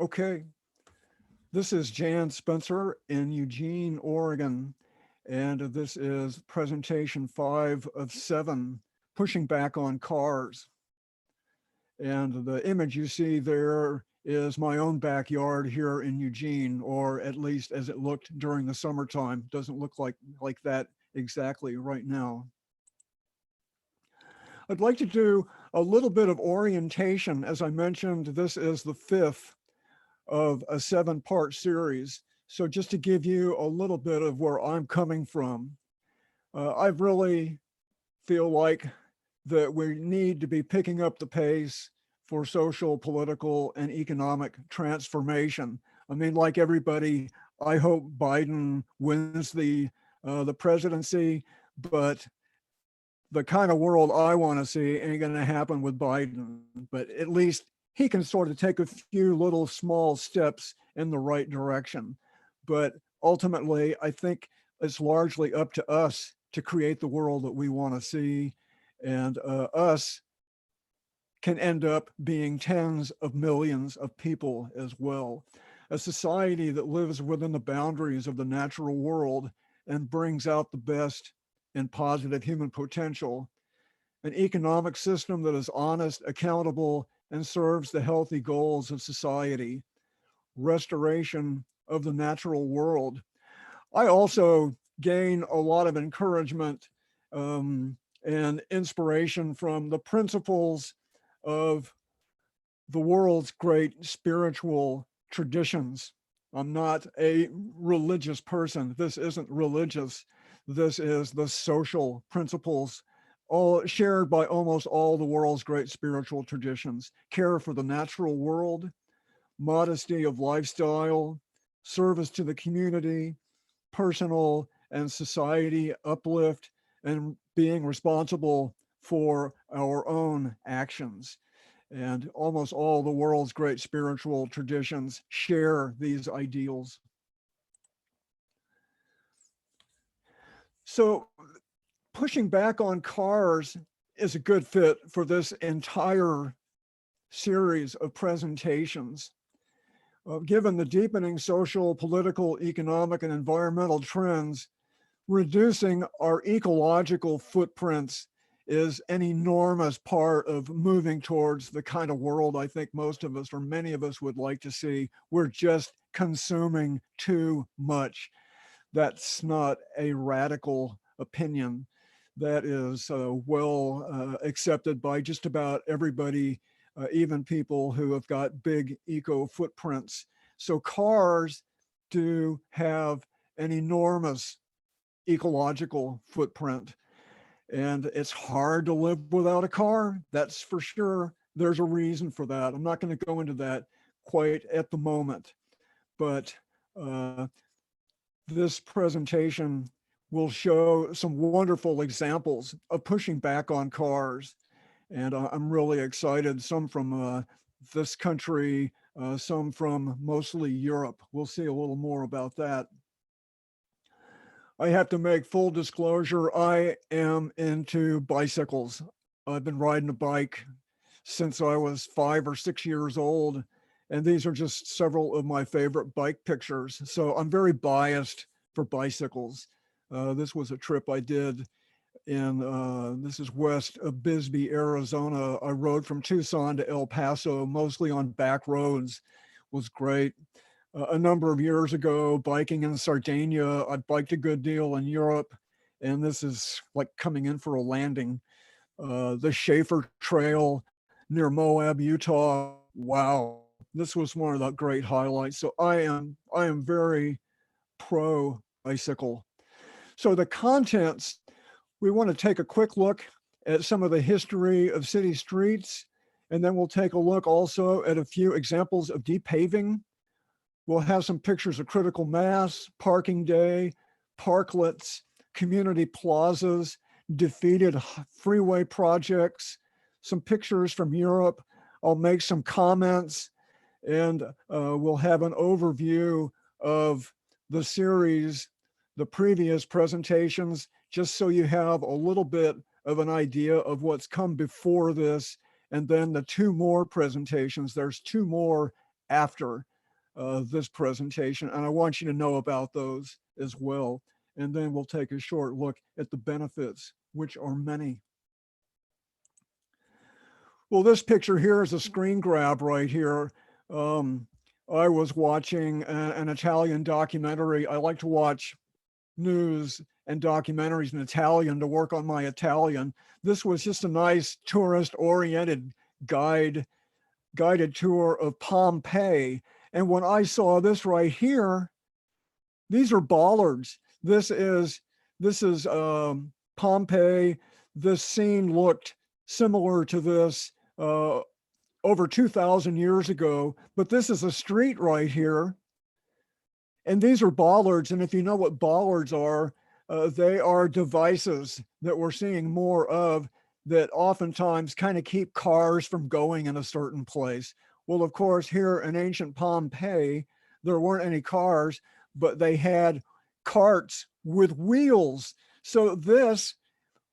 Okay, this is Jan Spencer in Eugene, Oregon, and this is presentation 5 of 7, pushing back on cars. And the image you see there is my own backyard here in Eugene, or at least as it looked during the summertime. Doesn't look like that exactly right now. I'd like to do a little bit of orientation. As I mentioned, this is the 5th of a 7-part series. So just to give you a little bit of where I'm coming from, I really feel like that we need to be picking up the pace for social, political, and economic transformation. I mean, like everybody, I hope Biden wins the presidency, but the kind of world I want to see ain't going to happen with Biden. But at least he can sort of take a few little small steps in the right direction. But ultimately, I think it's largely up to us to create the world that we want to see. And us can end up being tens of millions of people as well. A society that lives within the boundaries of the natural world and brings out the best and positive human potential. An economic system that is honest, accountable, and serves the healthy goals of society. Restoration of the natural world. I also gain a lot of encouragement and inspiration from the principles of the world's great spiritual traditions. I'm not a religious person. This isn't religious. This is the social principles, all shared by almost all the world's great spiritual traditions. Care for the natural world, modesty of lifestyle, service to the community, personal and society uplift, and being responsible for our own actions. And almost all the world's great spiritual traditions share these ideals. So pushing back on cars is a good fit for this entire series of presentations. Given the deepening social, political, economic, and environmental trends, reducing our ecological footprints is an enormous part of moving towards the kind of world I think most of us or many of us would like to see. We're just consuming too much. That's not a radical opinion. That is well accepted by just about everybody, even people who have got big eco footprints. So cars do have an enormous ecological footprint. And it's hard to live without a car, that's for sure. There's a reason for that. I'm not going to go into that quite at the moment, but this presentation will show some wonderful examples of pushing back on cars. And I'm really excited, some from this country, some from mostly Europe. We'll see a little more about that. I have to make full disclosure, I am into bicycles. I've been riding a bike since I was 5 or 6 years old, and these are just several of my favorite bike pictures. So I'm very biased for bicycles. This was a trip I did in, this is west of Bisbee, Arizona. I rode from Tucson to El Paso, mostly on back roads. It was great. A number of years ago, biking in Sardinia. I biked a good deal in Europe, and this is like coming in for a landing. The Schaefer Trail near Moab, Utah. Wow, this was one of the great highlights. So I am very pro bicycle. So the contents, we want to take a quick look at some of the history of city streets, and then we'll take a look also at a few examples of depaving. We'll have some pictures of critical mass, parking day, parklets, community plazas, defeated freeway projects, some pictures from Europe. I'll make some comments, and we'll have an overview of the series, the previous presentations, just so you have a little bit of an idea of what's come before this, and then the 2 more presentations. There's 2 more after. this presentation, and I want you to know about those as well. And then we'll take a short look at the benefits, which are many. Well, this picture here is a screen grab right here. I was watching an Italian documentary. I like to watch news and documentaries in Italian to work on my Italian. This was just a nice tourist-oriented guided tour of Pompeii. And when I saw this right here, these are bollards. This is Pompeii. This scene looked similar to this over 2,000 years ago, but this is a street right here. And these are bollards. And if you know what bollards are, they are devices that we're seeing more of that oftentimes kind of keep cars from going in a certain place. Well, of course, here in ancient Pompeii, there weren't any cars, but they had carts with wheels. So this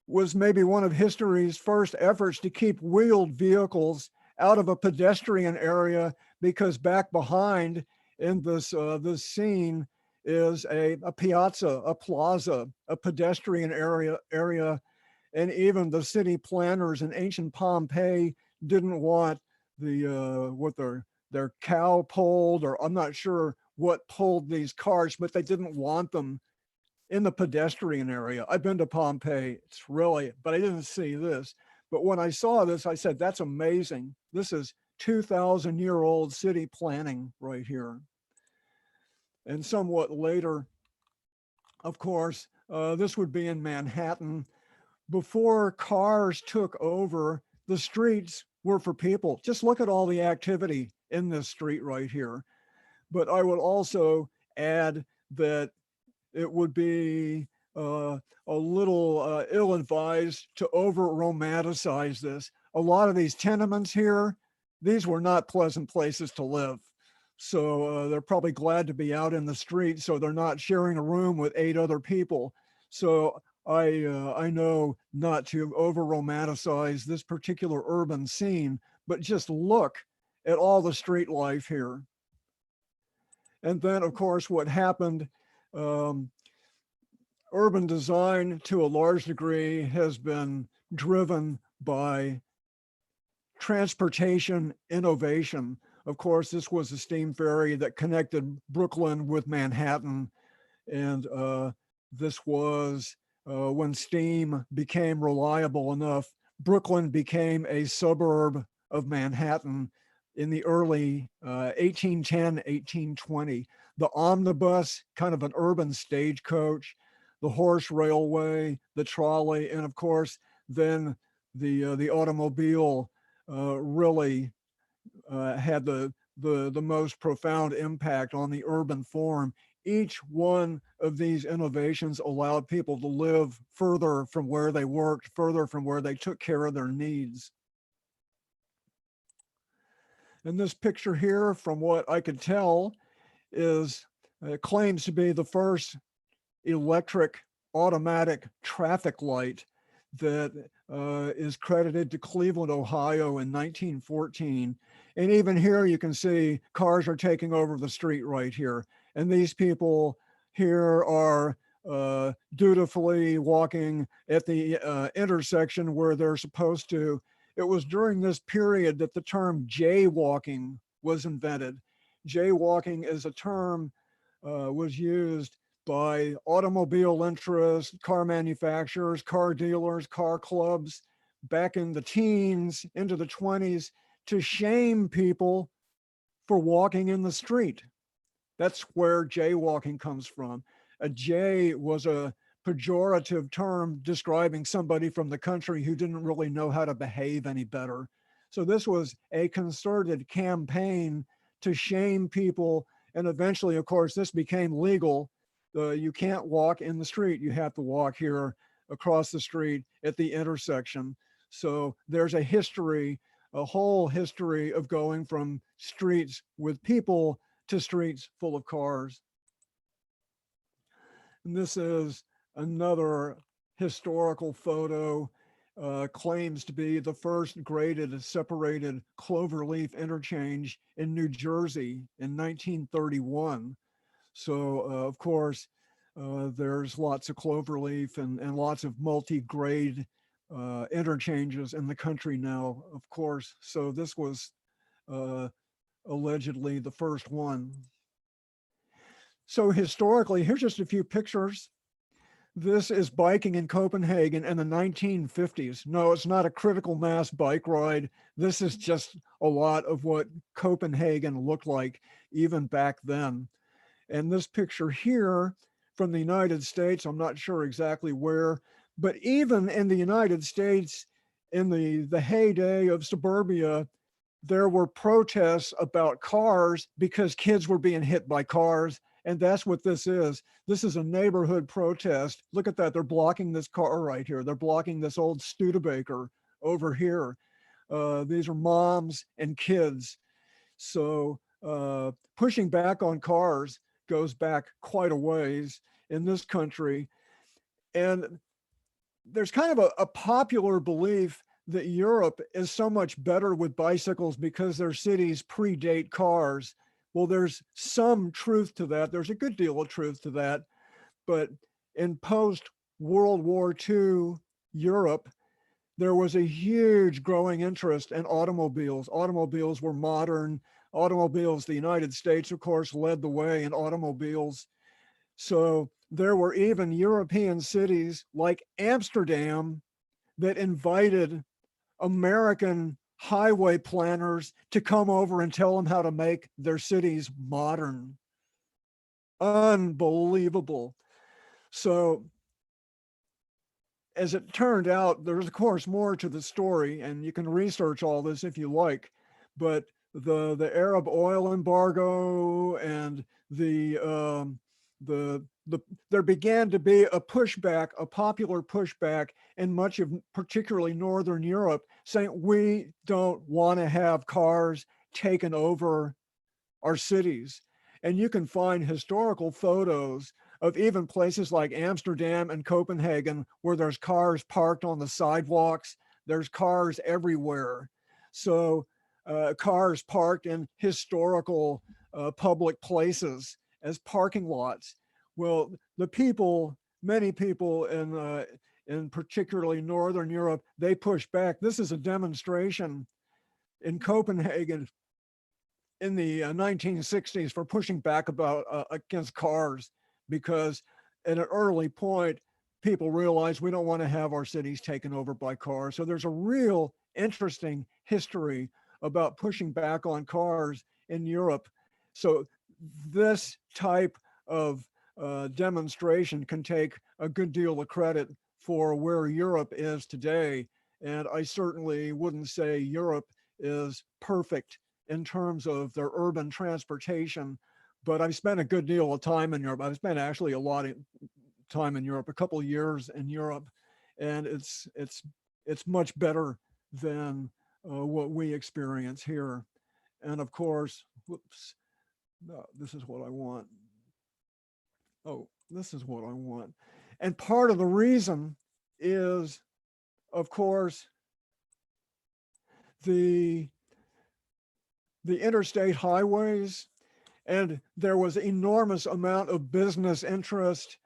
was maybe one of history's first efforts to keep wheeled vehicles out of a pedestrian area, because back behind in this scene is a piazza, a plaza, a pedestrian area, and even the city planners in ancient Pompeii didn't want what their cow pulled, or I'm not sure what pulled these carts, but they didn't want them in the pedestrian area. I've been to Pompeii, it's really, but I didn't see this. But when I saw this, I said, that's amazing. This is 2,000-year-old city planning right here. And somewhat later, of course, this would be in Manhattan. Before cars took over, the streets were for people. Just look at all the activity in this street right here. But I would also add that it would be a little ill-advised to over-romanticize this. A lot of these tenements here, these were not pleasant places to live. So they're probably glad to be out in the street, so they're not sharing a room with 8 other people. So I know not to over-romanticize this particular urban scene, but just look at all the street life here. And then, of course, what happened, urban design to a large degree has been driven by transportation innovation. Of course, this was a steam ferry that connected Brooklyn with Manhattan. And this was when steam became reliable enough, Brooklyn became a suburb of Manhattan in the early 1810, 1820. The omnibus, kind of an urban stagecoach, the horse railway, the trolley, and of course, then the automobile really had the most profound impact on the urban form. Each one of these innovations allowed people to live further from where they worked, further from where they took care of their needs. And this picture here, from what I could tell, is claims to be the first electric automatic traffic light that is credited to Cleveland, Ohio in 1914. And even here you can see cars are taking over the street right here. And these people here are dutifully walking at the intersection where they're supposed to. It was during this period that the term jaywalking was invented. Jaywalking is a term was used by automobile interests, car manufacturers, car dealers, car clubs back in the teens into the 20s to shame people for walking in the street. That's where jaywalking comes from. A jay was a pejorative term describing somebody from the country who didn't really know how to behave any better. So this was a concerted campaign to shame people. And eventually, of course, this became legal. You can't walk in the street. You have to walk here across the street at the intersection. So there's a history, a whole history of going from streets with people to streets full of cars. And this is another historical photo. claims to be the first graded separated Cloverleaf interchange in New Jersey in 1931. So, of course, there's lots of Cloverleaf and lots of multi-grade interchanges in the country now, of course. So this was uh, allegedly the first one. So historically, here's just a few pictures. This is biking in Copenhagen in the 1950s. No, it's not a critical mass bike ride. This is just a lot of what Copenhagen looked like even back then. And this picture here from the United States, I'm not sure exactly where, but even in the United States, in the heyday of suburbia, there were protests about cars because kids were being hit by cars. And that's what this is. This is a neighborhood protest. Look at that. They're blocking this car right here. They're blocking this old Studebaker over here. These are moms and kids. So pushing back on cars goes back quite a ways in this country. And there's kind of a popular belief that Europe is so much better with bicycles because their cities predate cars. Well, there's some truth to that. There's a good deal of truth to that. But in post-World War II Europe, there was a huge growing interest in automobiles. Automobiles were modern. Automobiles, the United States, of course, led the way in automobiles. So there were even European cities like Amsterdam that invited American highway planners to come over and tell them how to make their cities modern. Unbelievable. So as it turned out, there's of course more to the story, and you can research all this if you like, but the Arab oil embargo and there began to be a pushback, a popular pushback in much of particularly Northern Europe, saying we don't want to have cars taken over our cities. And you can find historical photos of even places like Amsterdam and Copenhagen where there's cars parked on the sidewalks. There's cars everywhere. So cars parked in historical public places as parking lots. Well, the people, many people in particularly Northern Europe, they push back. This is a demonstration in Copenhagen in the 1960s for pushing back about against cars, because at an early point, people realized we don't want to have our cities taken over by cars. So there's a real interesting history about pushing back on cars in Europe. So this type of demonstration can take a good deal of credit for where Europe is today. And I certainly wouldn't say Europe is perfect in terms of their urban transportation, but I've spent a good deal of time in Europe. I've spent actually a lot of time in Europe, a couple of years in Europe, and it's much better than what we experience here. And of course, whoops, no, this is what I want. Oh, this is what I want. And part of the reason is, of course, the interstate highways, and there was enormous amount of business interest,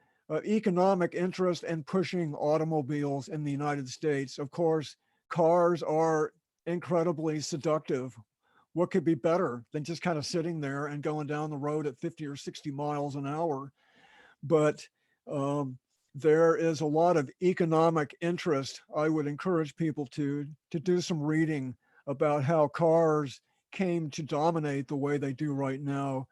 economic interest in pushing automobiles in the United States. Of course, cars are incredibly seductive. What could be better than just kind of sitting there and going down the road at 50 or 60 miles an hour? But there is a lot of economic interest. I would encourage people to do some reading about how cars came to dominate the way they do right now.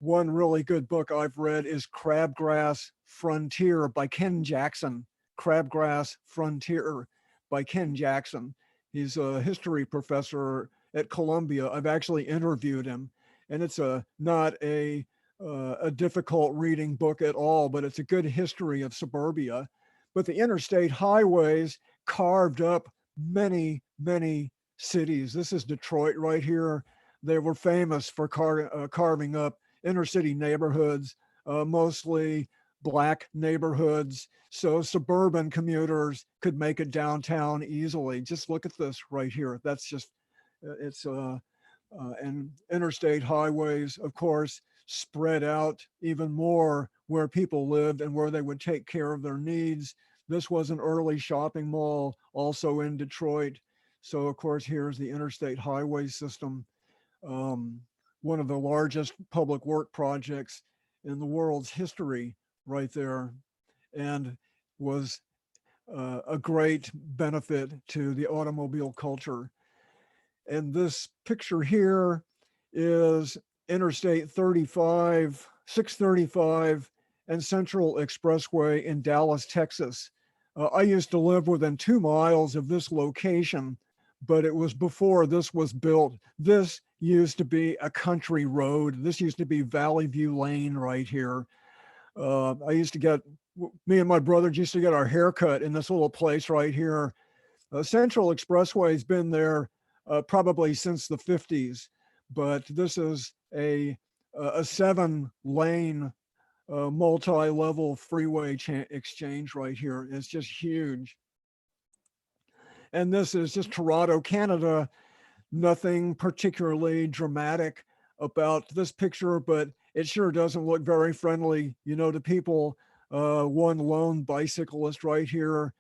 One really good book I've read is Crabgrass Frontier by Ken Jackson. Crabgrass Frontier by Ken Jackson. He's a history professor at Columbia. I've actually interviewed him, and it's not a difficult reading book at all, but it's a good history of suburbia. But the interstate highways carved up many, many cities. This is Detroit right here. They were famous for carving up inner city neighborhoods, mostly Black neighborhoods, so suburban commuters could make it downtown easily. Just look at this right here. That's just, it's and interstate highways, of course, spread out even more where people lived and where they would take care of their needs. This was an early shopping mall also in Detroit. So of course, here's the interstate highway system, um, one of the largest public work projects in the world's history right there, and was a great benefit to the automobile culture. And this picture here is Interstate 35, 635, and Central Expressway in Dallas, Texas. I used to live within 2 miles of this location, but it was before this was built. This used to be a country road. This used to be Valley View Lane right here. Me and my brother used to get our haircut in this little place right here. Central Expressway has been there probably since the 50s, but this is a 7-lane multi-level freeway exchange right here. It's just huge. And this is just Toronto, Canada. Nothing particularly dramatic about this picture, but it sure doesn't look very friendly, to people. One lone bicyclist right here,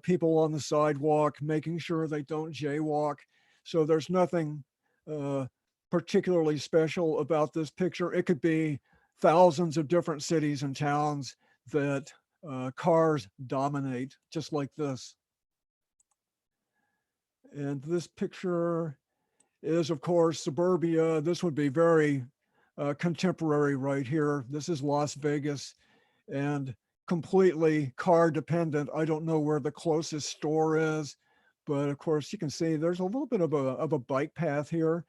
people on the sidewalk, making sure they don't jaywalk. So there's nothing particularly special about this picture. It could be thousands of different cities and towns that cars dominate, just like this. And this picture is, of course, suburbia. This would be very contemporary right here. This is Las Vegas, and completely car dependent. I don't know where the closest store is, but of course you can see there's a little bit of a bike path here,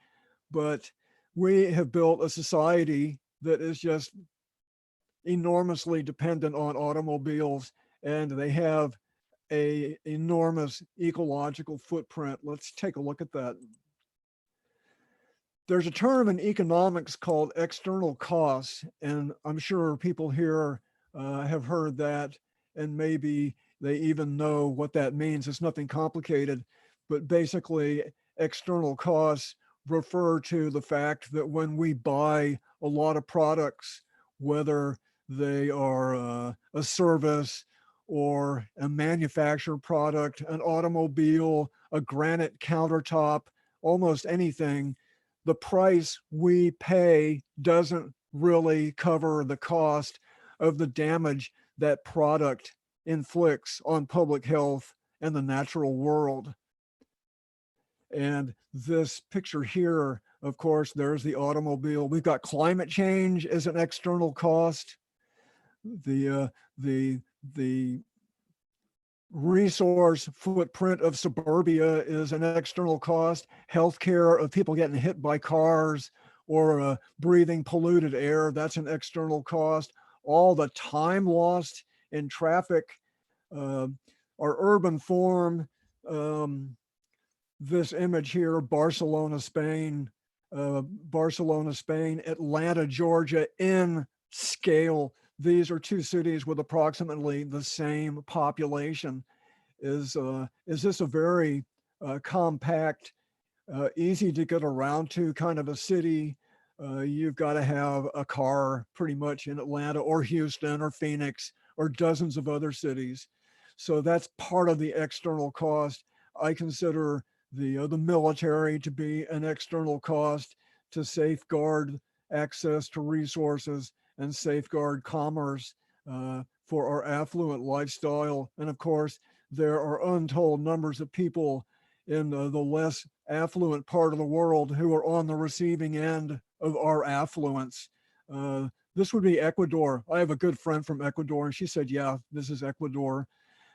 but we have built a society that is just enormously dependent on automobiles, and they have a enormous ecological footprint. Let's take a look at that. There's a term in economics called external costs, and I'm sure people here have heard that, and maybe they even know what that means. It's nothing complicated, but basically external costs refer to the fact that when we buy a lot of products, whether they are a service or a manufactured product, an automobile, a granite countertop, almost anything, the price we pay doesn't really cover the cost of the damage that product inflicts on public health and the natural world. And this picture here, of course, there's the automobile. We've got climate change as an external cost. The resource footprint of suburbia is an external cost. Healthcare of people getting hit by cars or breathing polluted air, that's an external cost. All the time lost in traffic, our urban form, this image here, Barcelona, Spain, Atlanta, Georgia, in scale. These are two cities with approximately the same population. Is this a very compact, easy to get around to kind of a city? You've got to have a car pretty much in Atlanta or Houston or Phoenix or dozens of other cities. So that's part of the external cost. I consider the military to be an external cost to safeguard access to resources and safeguard commerce for our affluent lifestyle. And of course, there are untold numbers of people in the less affluent part of the world who are on the receiving end of our affluence. This would be Ecuador. I have a good friend from Ecuador, and she said, yeah, this is Ecuador.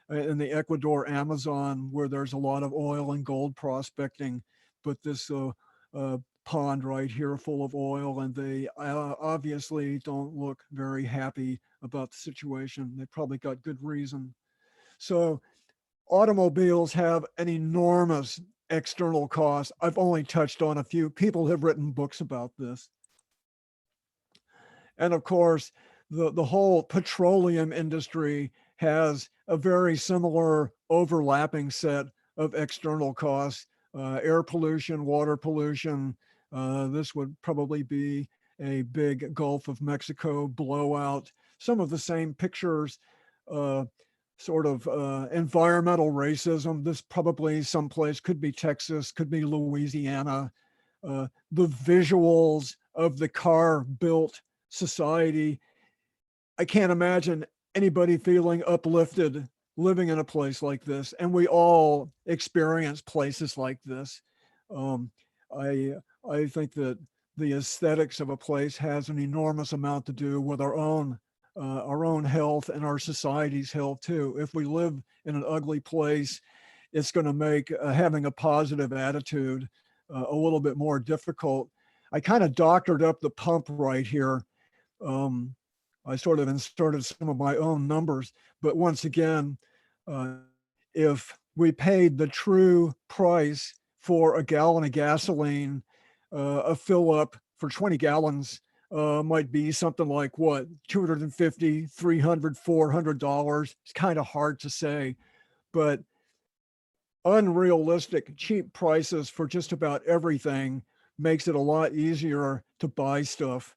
In the Ecuador Amazon, where there's a lot of oil and gold prospecting, but this pond right here full of oil, and they obviously don't look very happy about the situation. They probably got good reason. So automobiles have an enormous external cost. I've only touched on a few. People have written books about this. And of course, the whole petroleum industry has a very similar overlapping set of external costs, air pollution, water pollution. This would probably be a big Gulf of Mexico blowout. Some of the same pictures, uh, sort of environmental racism. This probably someplace, could be Texas, could be Louisiana. The visuals of the car built society. I can't imagine anybody feeling uplifted living in a place like this. And we all experience places like this. Um, I, I think that the aesthetics of a place has an enormous amount to do with our own health and our society's health too. If we live in an ugly place, it's going to make having a positive attitude a little bit more difficult. I kind of doctored up the pump right here. Um, I sort of inserted some of my own numbers, but once again, uh, if we paid the true price for a gallon of gasoline, a fill up for 20 gallons might be something like what, 250, 300, $400. It's kind of hard to say, but unrealistic cheap prices for just about everything makes it a lot easier to buy stuff.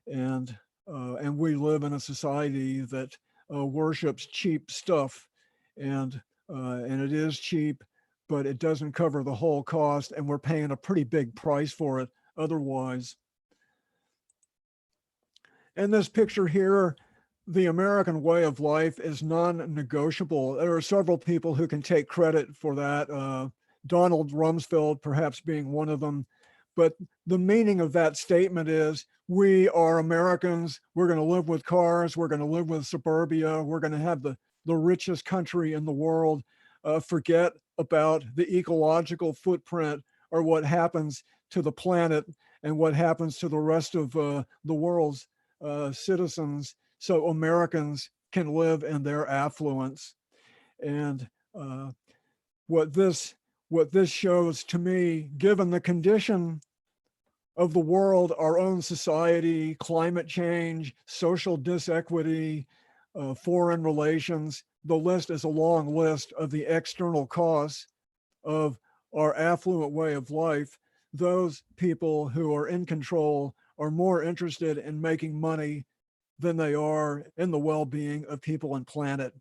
And we live in a society that worships cheap stuff, and it is cheap, but it doesn't cover the whole cost, and we're paying a pretty big price for it otherwise. In this picture here, the American way of life is non-negotiable. There are several people who can take credit for that. Donald Rumsfeld perhaps being one of them. But the meaning of that statement is we are Americans. We're going to live with cars. We're going to live with suburbia. We're going to have the richest country in the world. Forget about the ecological footprint or what happens to the planet and what happens to the rest of the world's citizens, so Americans can live in their affluence. And what this shows to me, given the condition of the world, our own society, climate change, social disequity, foreign relations, the list is a long list of the external costs of our affluent way of life. Those people who are in control are more interested in making money than they are in the well-being of people and planet.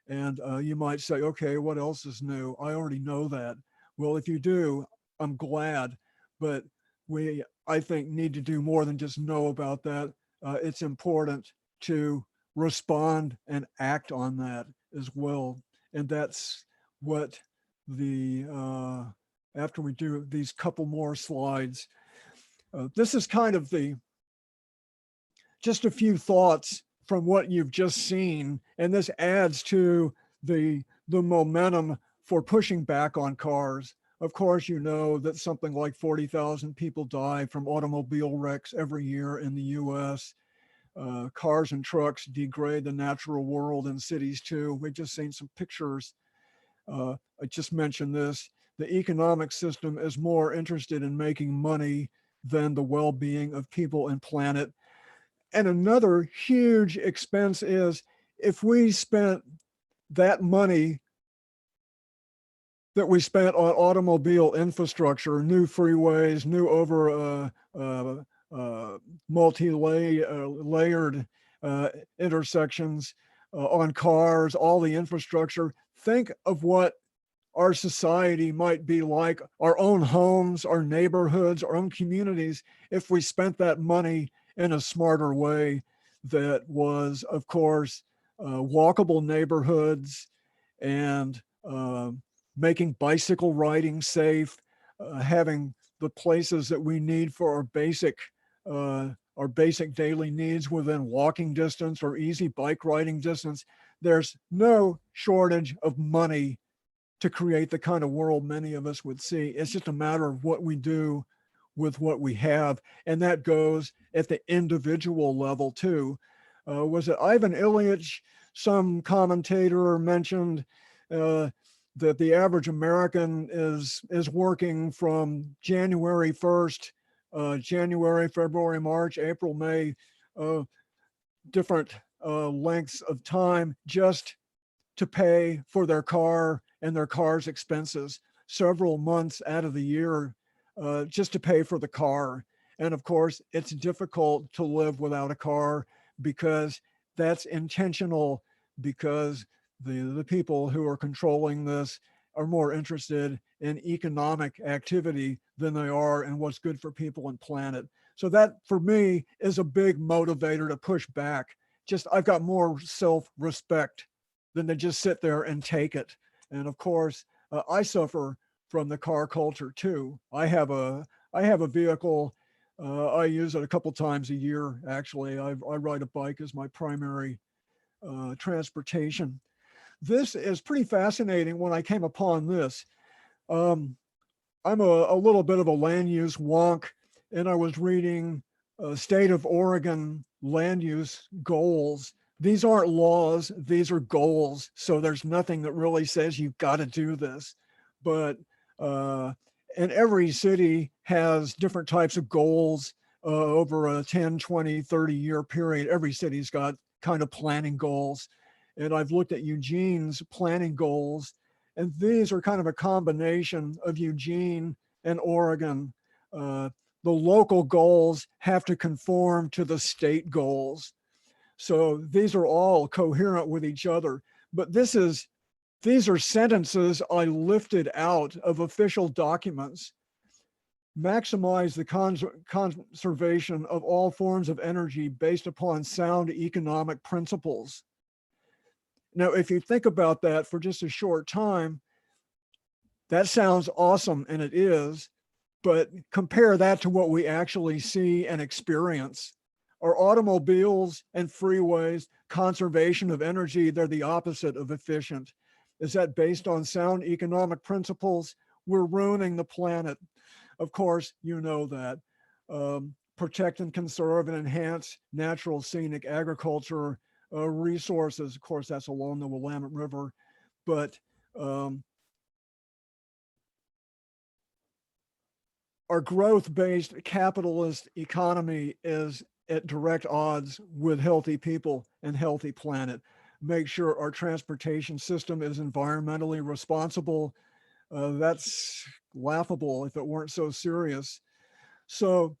And you might say, okay, what else is new? I already know that. Well, if you do, I'm glad. But we, I think, need to do more than just know about that. It's important to respond and act on that as well. And that's what the, after we do these couple more slides, this is kind of just a few thoughts from what you've just seen, and this adds to the momentum for pushing back on cars. Of course, you know that something like 40,000 people die from automobile wrecks every year in the US. Cars and trucks degrade the natural world in cities too. We've just seen some pictures. I just mentioned this. The economic system is more interested in making money than the well-being of people and planet. And another huge expense is if we spent that money that we spent on automobile infrastructure, new freeways, new multi-layered intersections on cars, all the infrastructure. Think of what our society might be like, our own homes, our neighborhoods, our own communities, if we spent that money in a smarter way that was, of course, walkable neighborhoods and making bicycle riding safe, having the places that we need for our basic daily needs within walking distance or easy bike riding distance. There's no shortage of money to create the kind of world many of us would see. It's just a matter of what we do with what we have. And that goes at the individual level too. Was it Ivan Ilyich, some commentator mentioned that the average American is working from January 1st, January, February, March, April, May, different lengths of time just to pay for their car and their car's expenses, several months out of the year just to pay for the car. And of course, it's difficult to live without a car because that's intentional, because the people who are controlling this are more interested in economic activity than they are in what's good for people and planet. So that for me is a big motivator to push back. Just I've got more self-respect than to just sit there and take it. And of course, I suffer from the car culture too. I have a vehicle. I use it a couple times a year. Actually, I ride a bike as my primary transportation. This is pretty fascinating when I came upon this. I'm a little bit of a land use wonk, and I was reading State of Oregon land use goals. These aren't laws, these are goals. So there's nothing that really says you've got to do this. But, and every city has different types of goals over a 10, 20, 30-year period. Every city's got kind of planning goals. And I've looked at Eugene's planning goals, and these are kind of a combination of Eugene and Oregon. The local goals have to conform to the state goals. So these are all coherent with each other. But these are sentences I lifted out of official documents. Maximize the conservation of all forms of energy based upon sound economic principles. Now, if you think about that for just a short time, that sounds awesome, and it is, but compare that to what we actually see and experience. Are automobiles and freeways, conservation of energy, they're the opposite of efficient. Is that based on sound economic principles? We're ruining the planet. Of course, you know that. Protect and conserve and enhance natural scenic agriculture resources. Of course, that's along the Willamette River. But our growth-based capitalist economy is at direct odds with healthy people and healthy planet. Make sure our transportation system is environmentally responsible. That's laughable if it weren't so serious. So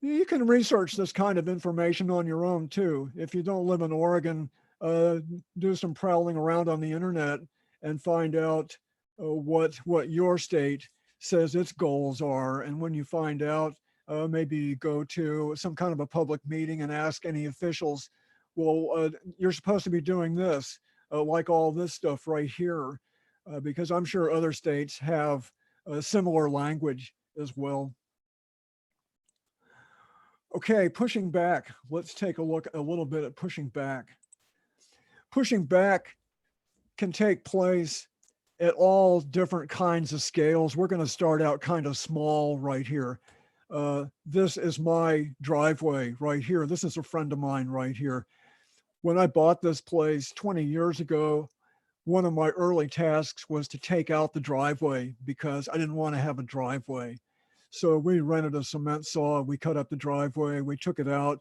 you can research this kind of information on your own too. If you don't live in Oregon, do some prowling around on the internet and find out what your state says its goals are. And when you find out, maybe go to some kind of a public meeting and ask any officials, well, you're supposed to be doing this, like all this stuff right here, because I'm sure other states have similar language as well. Okay, pushing back. Let's take a look a little bit at pushing back. Pushing back can take place at all different kinds of scales. We're going to start out kind of small right here. This is my driveway right here. This is a friend of mine right here. When I bought this place 20 years ago, one of my early tasks was to take out the driveway because I didn't want to have a driveway. So we rented a cement saw, we cut up the driveway, we took it out.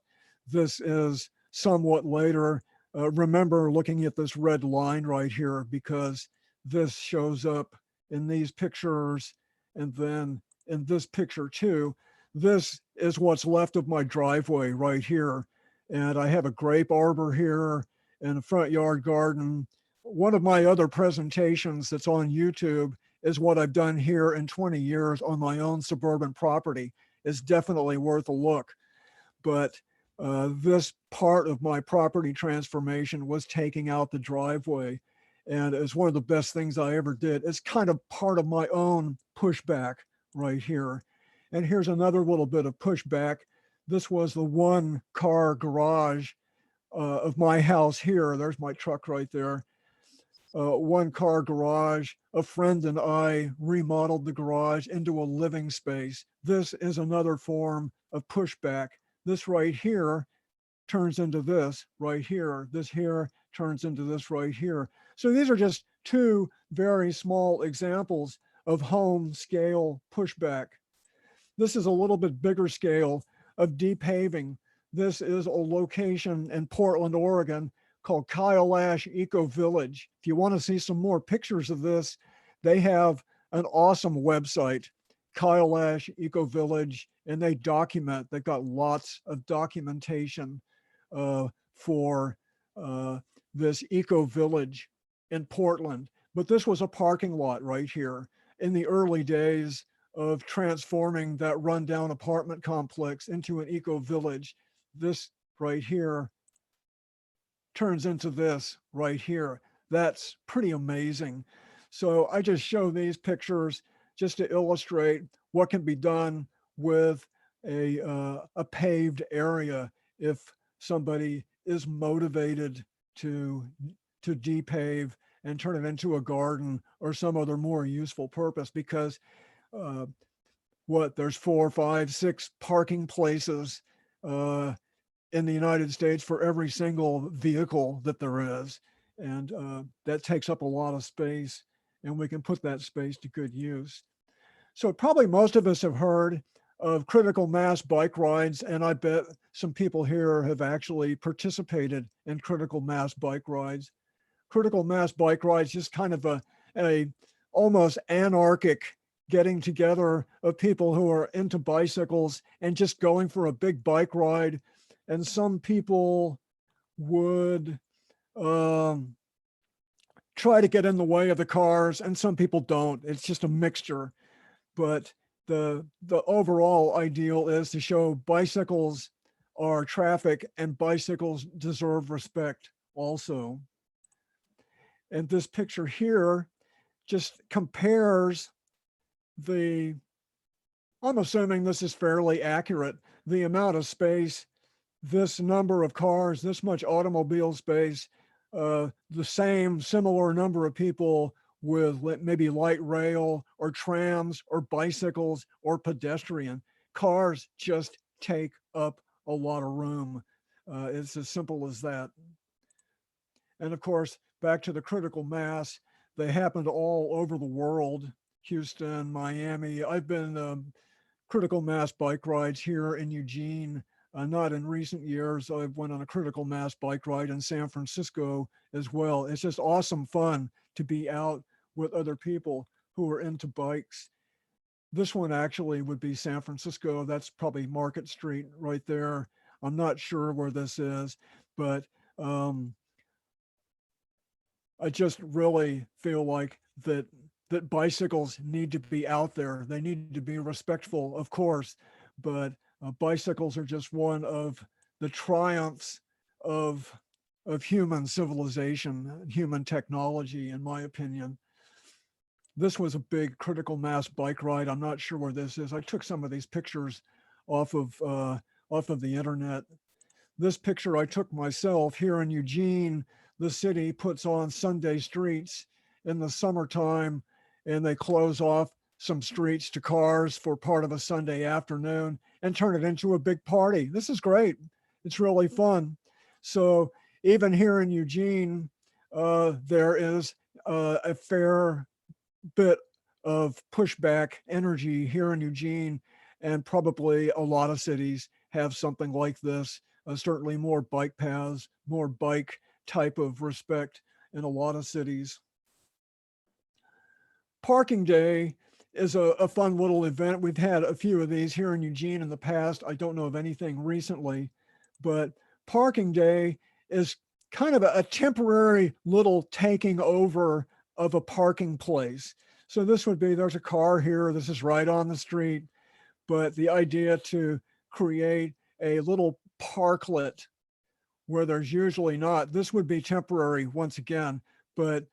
This is somewhat later. Remember looking at this red line right here because this shows up in these pictures and then in this picture too. This is what's left of my driveway right here. And I have a grape arbor here and a front yard garden. One of my other presentations that's on YouTube is what I've done here in 20 years on my own suburban property. Is definitely worth a look. But this part of my property transformation was taking out the driveway. And it's one of the best things I ever did. It's kind of part of my own pushback right here. And here's another little bit of pushback. This was the one car garage of my house here. There's my truck right there. One car garage. A friend and I remodeled the garage into a living space. This is another form of pushback. This right here turns into this right here. This here turns into this right here. So these are just two very small examples of home scale pushback. This is a little bit bigger scale of depaving. This is a location in Portland, Oregon called Kyle Eco Village. If you want to see some more pictures of this, they have an awesome website, Kyle Eco Village, and they document, they've got lots of documentation for this eco village in Portland. But this was a parking lot right here in the early days of transforming that rundown apartment complex into an eco village. This right here turns into this right here. That's pretty amazing. So I just show these pictures just to illustrate what can be done with a paved area if somebody is motivated to depave and turn it into a garden or some other more useful purpose, because there's 4, 5, 6 parking places in the United States for every single vehicle that there is. And that takes up a lot of space, and we can put that space to good use. So probably most of us have heard of critical mass bike rides, and I bet some people here have actually participated in critical mass bike rides. Critical mass bike rides, just kind of a almost anarchic getting together of people who are into bicycles and just going for a big bike ride. And some people would try to get in the way of the cars, and some people don't. It's just a mixture. But the overall ideal is to show bicycles are traffic and bicycles deserve respect also. And this picture here just compares the, I'm assuming this is fairly accurate, the amount of space, this number of cars, this much automobile space, the same similar number of people with maybe light rail or trams or bicycles or pedestrian. Cars just take up a lot of room. It's as simple as that. And of course, back to the critical mass, they happened all over the world. Houston, Miami. I've been critical mass bike rides here in Eugene. Not in recent years. I went on a critical mass bike ride in San Francisco as well. It's just awesome fun to be out with other people who are into bikes. This one actually would be San Francisco. That's probably Market Street right there. I'm not sure where this is, but I just really feel like that bicycles need to be out there. They need to be respectful, of course, but bicycles are just one of the triumphs of human civilization, human technology, in my opinion. This was a big critical mass bike ride. I'm not sure where this is. I took some of these pictures off of the internet. This picture I took myself here in Eugene. The city puts on Sunday streets in the summertime, and they close off some streets to cars for part of a Sunday afternoon and turn it into a big party. This is great. It's really fun. So even here in Eugene, there is a fair bit of pushback energy here in Eugene, and probably a lot of cities have something like this. Certainly more bike paths, more bike type of respect in a lot of cities. Parking Day is a fun little event. We've had a few of these here in Eugene in the past. I don't know of anything recently, but Parking Day is kind of a temporary little taking over of a parking place. So this would be, there's a car here, this is right on the street, but the idea to create a little parklet where there's usually not, this would be temporary once again, but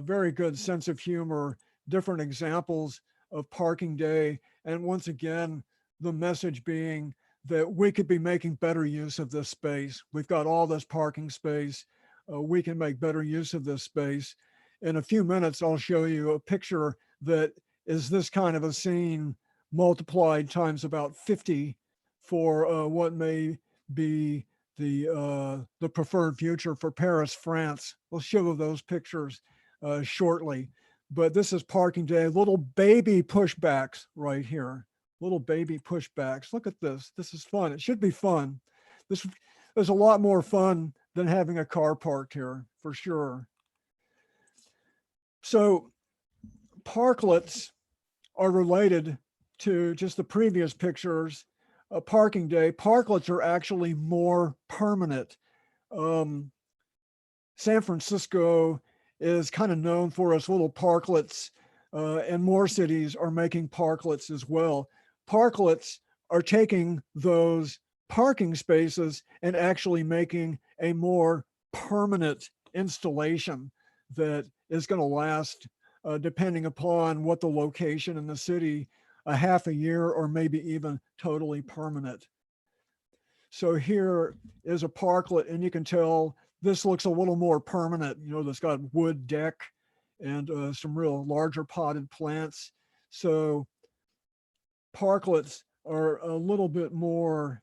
very good sense of humor, different examples of Parking Day. And once again, the message being that we could be making better use of this space. We've got all this parking space. We can make better use of this space. In a few minutes, I'll show you a picture that is this kind of a scene multiplied times about 50 for what may be the preferred future for Paris, France. We'll show those pictures shortly. But this is Parking Day, little baby pushbacks right here. Little baby pushbacks. Look at this. This is fun. It should be fun. This is a lot more fun than having a car parked here, for sure. So parklets are related to just the previous pictures. A parking day, parklets are actually more permanent. San Francisco is kind of known for its little parklets, and more cities are making parklets as well. Parklets are taking those parking spaces and actually making a more permanent installation that is going to last, depending upon what the location in the city, a half a year or maybe even totally permanent. So here is a parklet, and you can tell this looks a little more permanent. You know, that's got wood deck and some real larger potted plants. So parklets are a little bit more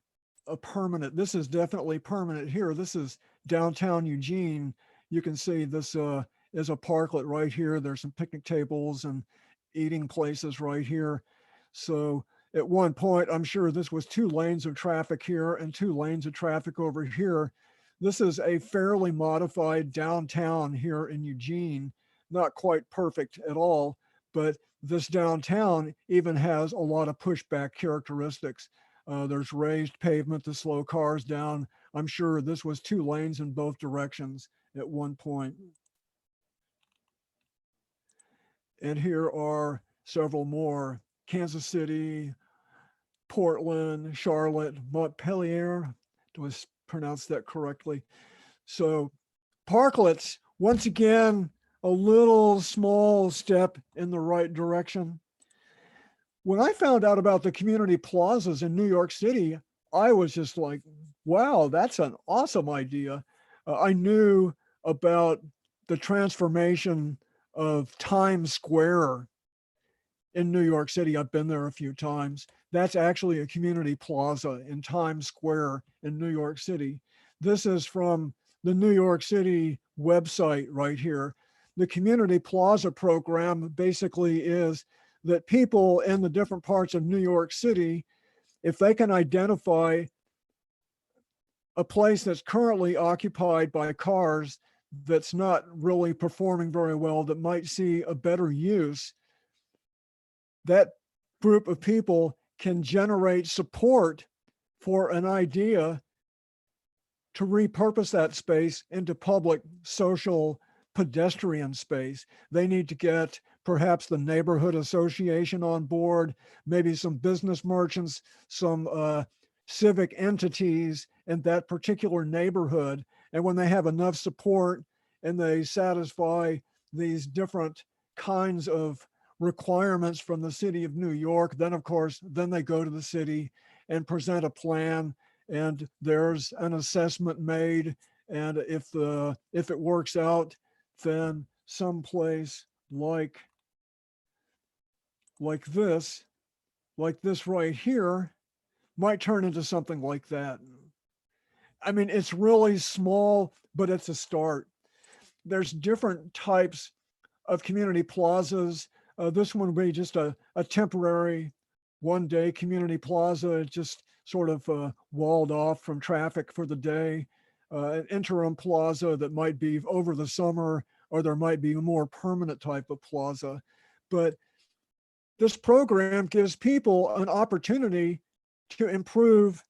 permanent. This is definitely permanent here. This is downtown Eugene. You can see this is a parklet right here. There's some picnic tables and eating places right here. So at one point, I'm sure this was 2 lanes of traffic here and 2 lanes of traffic over here. This is a fairly modified downtown here in Eugene, not quite perfect at all, but this downtown even has a lot of pushback characteristics. There's raised pavement to slow cars down. I'm sure this was 2 lanes in both directions at one point. And here are several more: Kansas City, Portland, Charlotte, Montpelier. Do I pronounce that correctly? So parklets, once again, a little small step in the right direction. When I found out about the community plazas in New York City, I was just like, wow, that's an awesome idea. I knew about the transformation of Times Square in New York City. I've been there a few times. That's actually a community plaza in Times Square in New York City. This is from the New York City website right here. The community plaza program basically is that people in the different parts of New York City, if they can identify a place that's currently occupied by cars that's not really performing very well, that might see a better use, that group of people can generate support for an idea to repurpose that space into public, social, pedestrian space. They need to get perhaps the neighborhood association on board, maybe some business merchants, some civic entities in that particular neighborhood. And when they have enough support and they satisfy these different kinds of requirements from the city of New York, then of course, then they go to the city and present a plan, and there's an assessment made. And if it works out, then someplace like this right here might turn into something like that. I mean, it's really small, but it's a start. There's different types of community plazas. This one would be just a temporary one-day community plaza, just sort of walled off from traffic for the day. An interim plaza that might be over the summer, or there might be a more permanent type of plaza. But this program gives people an opportunity to improve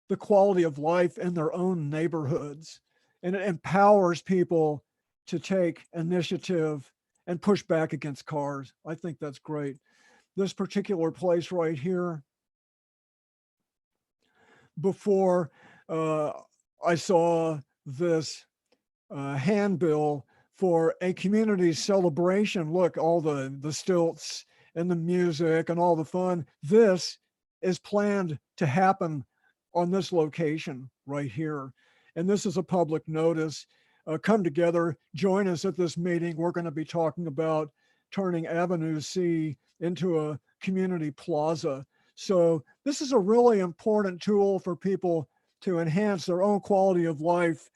the quality of life in their own neighborhoods. And it empowers people to take initiative and push back against cars. I think that's great. This particular place right here, before I saw this handbill for a community celebration. Look, all the stilts and the music and all the fun. This is planned to happen on this location right here. And this is a public notice. Come together, join us at this meeting. We're going to be talking about turning Avenue C into a community plaza. So this is a really important tool for people to enhance their own quality of life,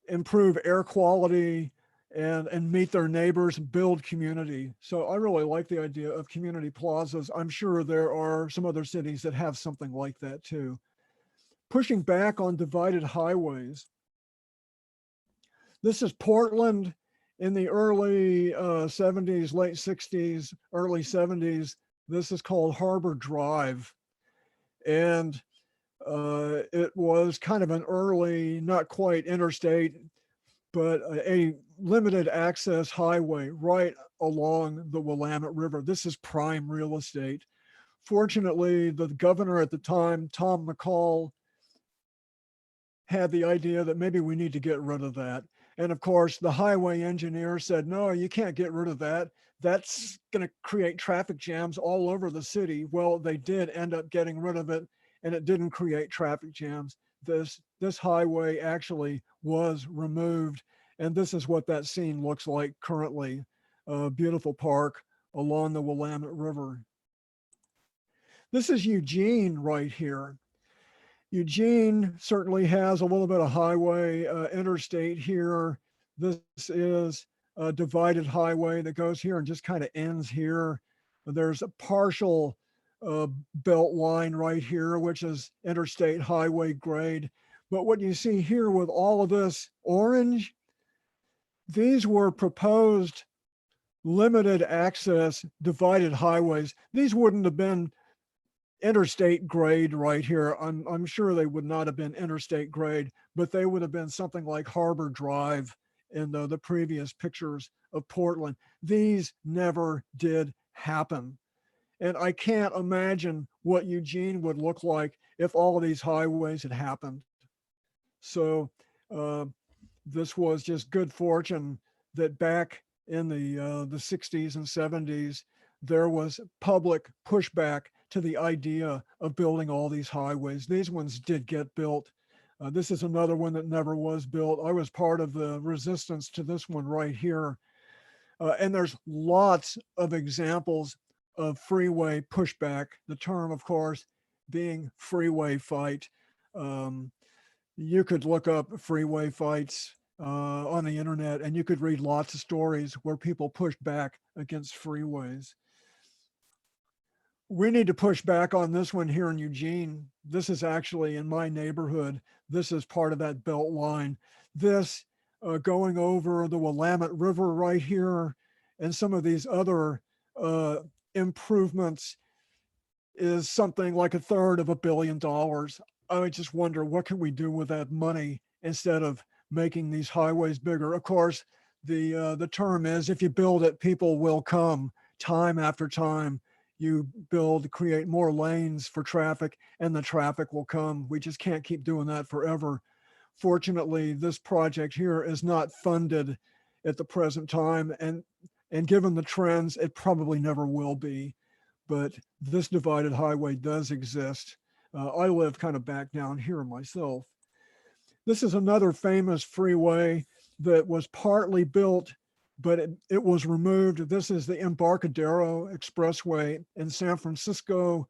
improve air quality, and meet their neighbors and build community. So I really like the idea of community plazas. I'm sure there are some other cities that have something like that too. Pushing back on divided highways. This is Portland in the early 70s, late 60s, early 70s. This is called Harbor Drive. And it was kind of an early, not quite interstate, but a limited access highway right along the Willamette River. This is prime real estate. Fortunately, the governor at the time, Tom McCall, had the idea that maybe we need to get rid of that. And of course, the highway engineer said, no, you can't get rid of that. That's going to create traffic jams all over the city. Well, they did end up getting rid of it, and it didn't create traffic jams. This highway actually was removed, and this is what that scene looks like currently. A beautiful park along the Willamette River. This is Eugene right here. Eugene certainly has a little bit of highway, interstate here. This is a divided highway that goes here and just kind of ends here. There's a partial belt line right here, which is interstate highway grade. But what you see here with all of this orange, these were proposed limited access divided highways. These wouldn't have been interstate grade right here. I'm sure they would not have been interstate grade, but they would have been something like Harbor Drive in the previous pictures of Portland. These never did happen. And I can't imagine what Eugene would look like if all of these highways had happened. So this was just good fortune that back in the 60s and 70s, there was public pushback to the idea of building all these highways. These ones did get built. This is another one that never was built. I was part of the resistance to this one right here. And there's lots of examples of freeway pushback, the term, of course, being freeway fight. You could look up freeway fights on the internet, and you could read lots of stories where people pushed back against freeways. We need to push back on this one here in Eugene. This is actually in my neighborhood. This is part of that belt line. This going over the Willamette River right here and some of these other improvements is something like $250 million. I just wonder, what can we do with that money instead of making these highways bigger? Of course, the term is, if you build it, people will come time after time. You build, create more lanes for traffic, and the traffic will come. We just can't keep doing that forever. Fortunately, this project here is not funded at the present time, and given the trends, it probably never will be. But this divided highway does exist. I live kind of back down here myself. This is another famous freeway that was partly built, but it was removed. This is the Embarcadero Expressway in San Francisco.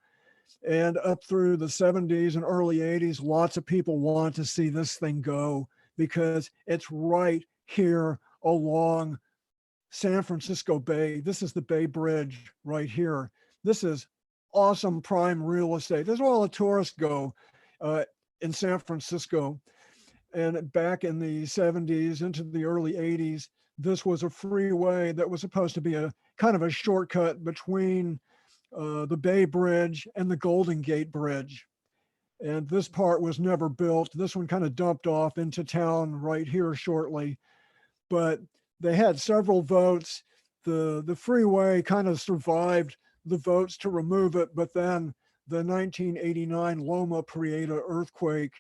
And up through the 70s and early 80s, lots of people want to see this thing go because it's right here along San Francisco Bay. This is the Bay Bridge right here. This is awesome prime real estate. This is where all the tourists go in San Francisco. And back in the 70s into the early 80s, this was a freeway that was supposed to be a kind of a shortcut between the Bay Bridge and the Golden Gate Bridge. And this part was never built. This one kind of dumped off into town right here shortly. But they had several votes. The freeway kind of survived the votes to remove it, but then the 1989 Loma Prieta earthquake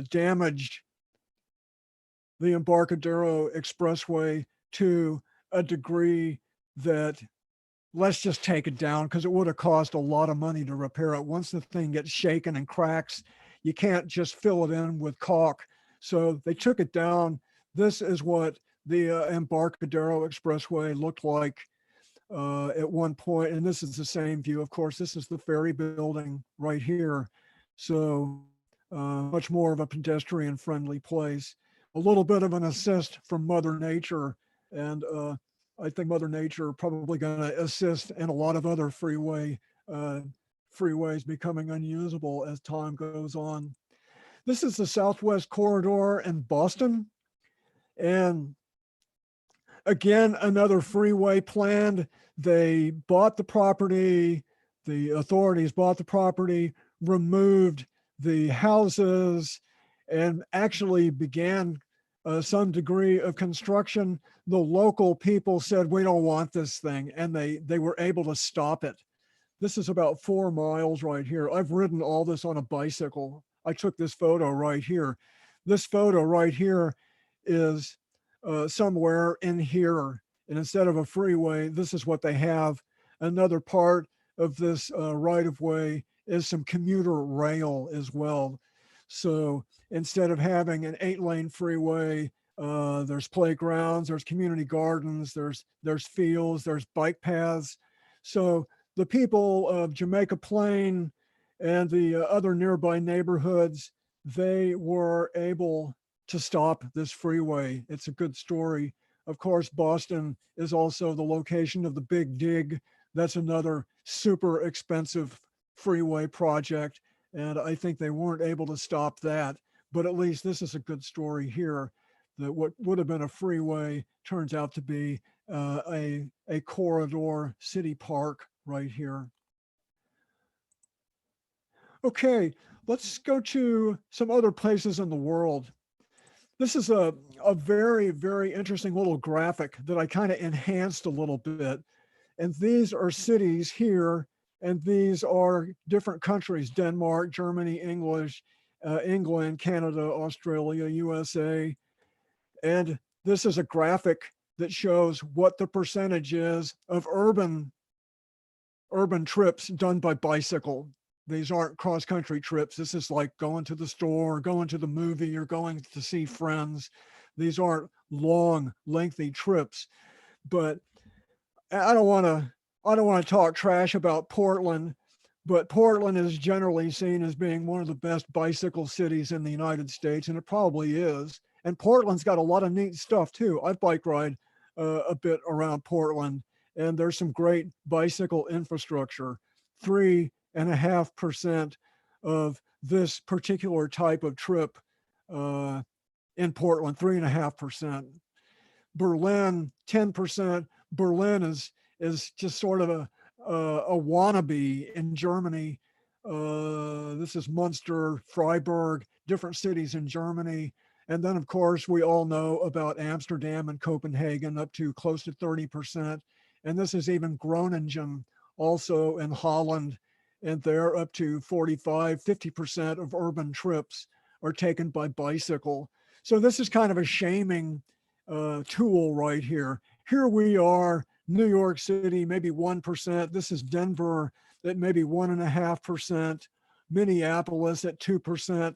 damaged the Embarcadero Expressway to a degree that, let's just take it down, because it would have cost a lot of money to repair it. Once the thing gets shaken and cracks, you can't just fill it in with caulk. So they took it down. This is what the Embarcadero Expressway looked like at one point, and this is the same view. Of course, this is the ferry building right here. So much more of a pedestrian friendly place. A little bit of an assist from Mother Nature And I think Mother Nature probably going to assist in a lot of other freeways becoming unusable as time goes on. This is the Southwest Corridor in Boston. And again, another freeway planned. They bought the property, the authorities bought the property, removed the houses, and actually began some degree of construction. The local people said, we don't want this thing, and they were able to stop it. This is about 4 miles right here. I've ridden all this on a bicycle. I took this photo right here. This photo right here is somewhere in here. And instead of a freeway, this is what they have. Another part of this right of way is some commuter rail as well. So instead of having an 8-lane freeway, there's playgrounds, there's community gardens, there's fields, there's bike paths. So the people of Jamaica Plain and the other nearby neighborhoods, they were able to stop this freeway. It's a good story. Of course, Boston is also the location of the Big Dig. That's another super expensive freeway project. And I think they weren't able to stop that. But at least this is a good story here that what would have been a freeway turns out to be a corridor city park right here. Okay, let's go to some other places in the world. This is a very, very interesting little graphic that I kind of enhanced a little bit. And these are cities here, and these are different countries: Denmark, Germany, England, Canada, Australia, USA. And this is a graphic that shows what the percentage is of urban trips done by bicycle. These aren't cross-country trips. This is like going to the store, going to the movie, or going to see friends. These aren't long, lengthy trips. But I don't want to talk trash about Portland, but Portland is generally seen as being one of the best bicycle cities in the United States, and it probably is. And Portland's got a lot of neat stuff too. I've bike ride a bit around Portland, and there's some great bicycle infrastructure. 3.5% of this particular type of trip in Portland, 3.5%. Berlin, 10%. Berlin is just sort of a wannabe in Germany. This is Munster, Freiburg, different cities in Germany. And then, of course, we all know about Amsterdam and Copenhagen, up to close to 30%. And this is even Groningen, also in Holland, and they're up to 45, 50% of urban trips are taken by bicycle. So this is kind of a shaming tool right here. Here we are, New York City, maybe 1%. This is Denver at maybe 1.5%, Minneapolis at 2%.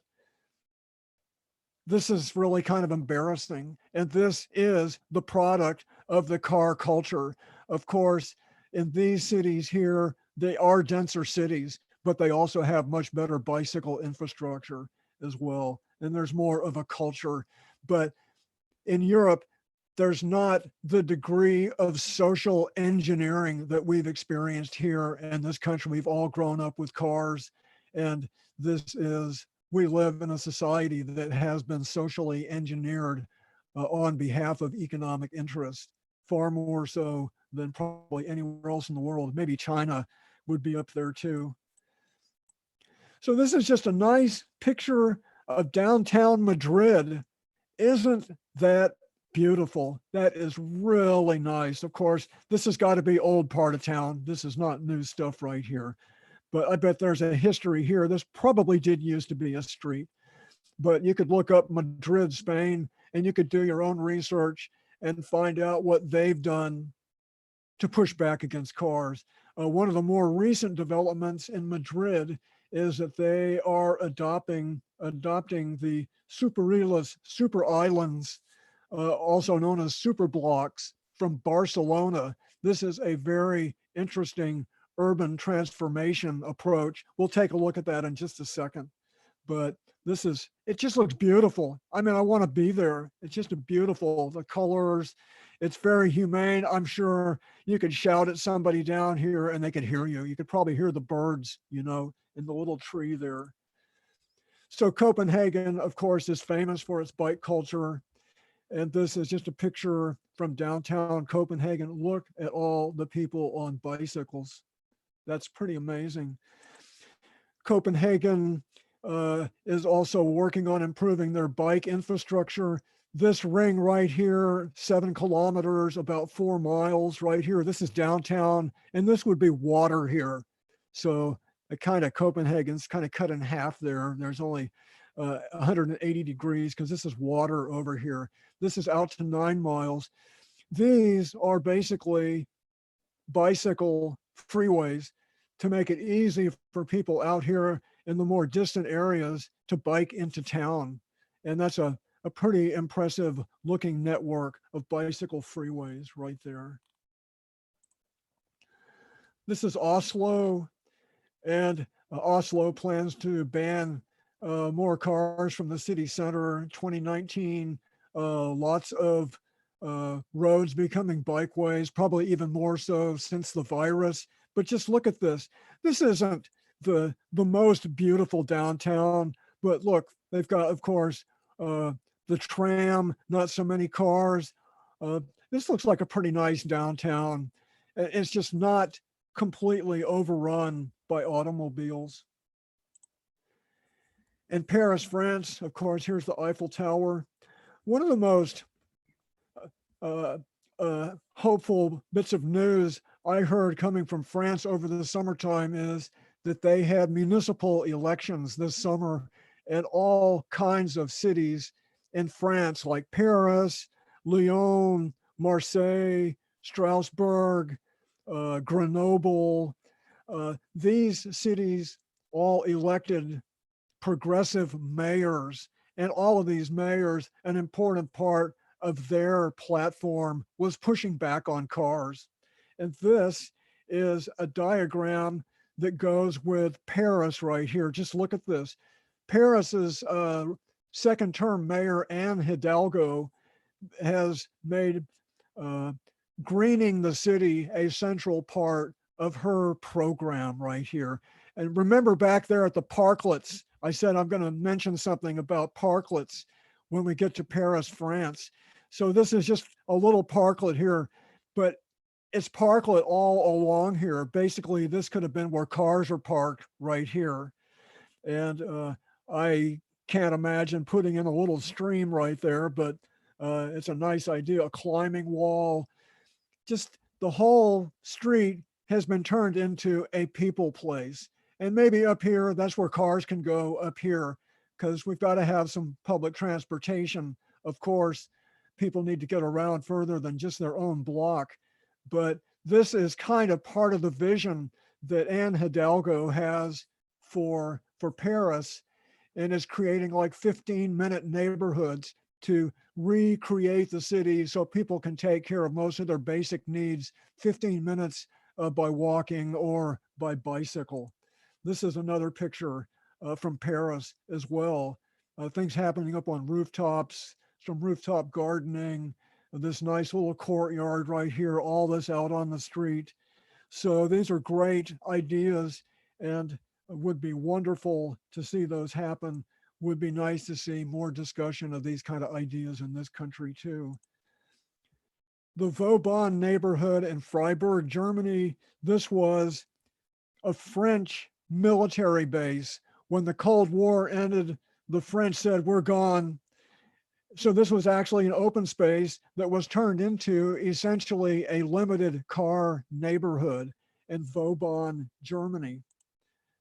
This is really kind of embarrassing. And this is the product of the car culture. Of course, in these cities here, they are denser cities, but they also have much better bicycle infrastructure as well. And there's more of a culture. But in Europe, there's not the degree of social engineering that we've experienced here in this country. We've all grown up with cars, and we live in a society that has been socially engineered on behalf of economic interest, far more so than probably anywhere else in the world. Maybe China would be up there too. So this is just a nice picture of downtown Madrid. Isn't that beautiful? That is really nice. Of course, this has got to be old part of town. This is not new stuff right here. But I bet there's a history here. This probably did used to be a street. But you could look up Madrid, Spain, and you could do your own research and find out what they've done to push back against cars. One of the more recent developments in Madrid is that they are adopting the super islands, also known as super blocks, from Barcelona. This is a very interesting urban transformation approach. We'll take a look at that in just a second. But it just looks beautiful. I mean, I want to be there. It's just beautiful. The colors It's very humane. I'm sure you could shout at somebody down here and they could hear you. You could probably hear the birds, you know, in the little tree there. So Copenhagen, of course, is famous for its bike culture. And this is just a picture from downtown Copenhagen. Look at all the people on bicycles. That's pretty amazing. Copenhagen is also working on improving their bike infrastructure. This ring right here, 7 kilometers, about 4 miles right here. This is downtown, and this would be water here. So Copenhagen's kind of cut in half there. There's only 180 degrees because this is water over here. This is out to 9 miles. These are basically bicycle freeways to make it easy for people out here in the more distant areas to bike into town. And that's a pretty impressive looking network of bicycle freeways right there. This is Oslo, and Oslo plans to ban more cars from the city center. 2019, lots of roads becoming bikeways, probably even more so since the virus. But just look at this. This isn't the most beautiful downtown, but look, they've got, of course, the tram, not so many cars. This looks like a pretty nice downtown. It's just not completely overrun by automobiles. In Paris, France, of course, here's the Eiffel Tower. One of the most hopeful bits of news I heard coming from France over the summertime is that they had municipal elections this summer at all kinds of cities in France, like Paris, Lyon, Marseille, Strasbourg, Grenoble. These cities all elected progressive mayors, and all of these mayors, an important part of their platform was pushing back on cars. And this is a diagram that goes with Paris right here. Just look at this. Paris's second term mayor, Anne Hidalgo, has made greening the city a central part of her program right here. And remember back there at the Parklets, I said I'm going to mention something about Parklets when we get to Paris, France. So this is just a little parklet here, but it's parklet all along here. Basically, this could have been where cars are parked right here. And I can't imagine putting in a little stream right there, but it's a nice idea, a climbing wall. Just the whole street has been turned into a people place. And maybe up here, that's where cars can go up here, because we've got to have some public transportation. Of course, people need to get around further than just their own block. But this is kind of part of the vision that Anne Hidalgo has for Paris, and is creating like 15-minute neighborhoods to recreate the city so people can take care of most of their basic needs 15 minutes by walking or by bicycle. This is another picture from Paris as well. Things happening up on rooftops, some rooftop gardening, this nice little courtyard right here, all this out on the street. So these are great ideas, and would be wonderful to see those happen. Would be nice to see more discussion of these kind of ideas in this country too. The Vauban neighborhood in Freiburg, Germany, this was a French military base. When the Cold War ended, the French said, we're gone. So this was actually an open space that was turned into essentially a limited car neighborhood in Vauban, Germany,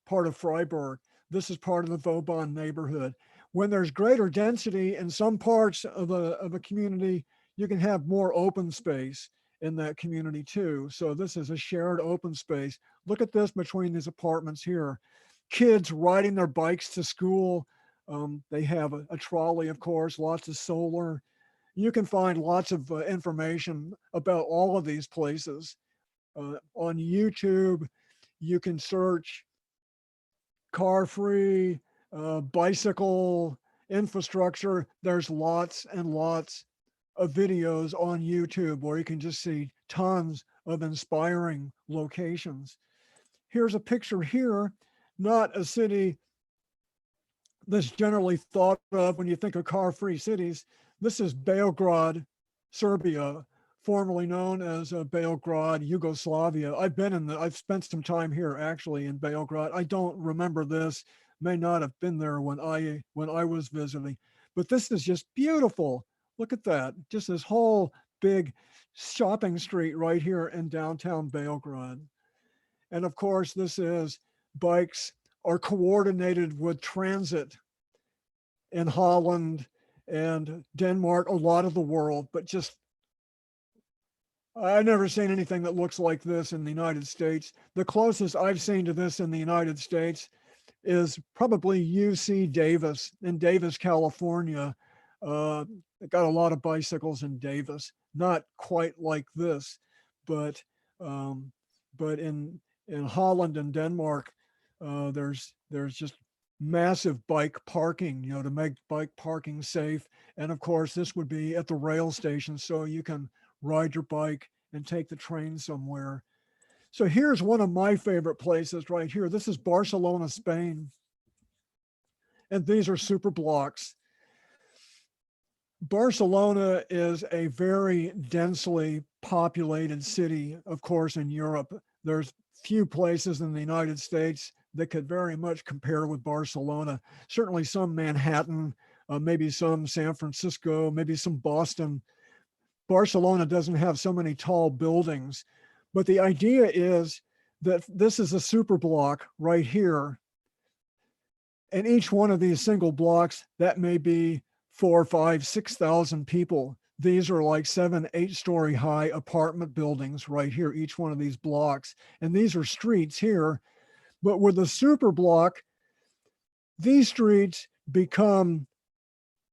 part of Freiburg. This is part of the Vauban neighborhood. When there's greater density in some parts of a community, you can have more open space in that community too. So this is a shared open space. Look at this between these apartments here. Kids riding their bikes to school. They have a trolley, of course, lots of solar. You can find lots of information about all of these places. On YouTube, you can search car-free, bicycle infrastructure. There's lots and lots of videos on YouTube where you can just see tons of inspiring locations. Here's a picture here, not a city that's generally thought of when you think of car-free cities. This is Baograd, Serbia, formerly known as Baograd, Yugoslavia. I've spent some time here actually in Baograd. I don't remember this, may not have been there when I was visiting, but this is just beautiful. Look at that, just this whole big shopping street right here in downtown Baograd. And of course, bikes are coordinated with transit in Holland and Denmark, a lot of the world, but just I've never seen anything that looks like this in the United States. The closest I've seen to this in the United States is probably UC Davis in Davis, California. Got a lot of bicycles in Davis, not quite like this, but in Holland and Denmark, there's just massive bike parking, to make bike parking safe. And of course, this would be at the rail station, so you can ride your bike and take the train somewhere. So here's one of my favorite places right here. This is Barcelona, Spain. And these are super blocks. Barcelona is a very densely populated city, of course, in Europe. There's few places in the United States that could very much compare with Barcelona. Certainly some Manhattan, maybe some San Francisco, maybe some Boston. Barcelona doesn't have so many tall buildings, but the idea is that this is a super block right here. And each one of these single blocks, that may be 4, 5, 6,000 people. These are like 7, 8-story high apartment buildings right here, each one of these blocks. And these are streets here. But with the super block, these streets become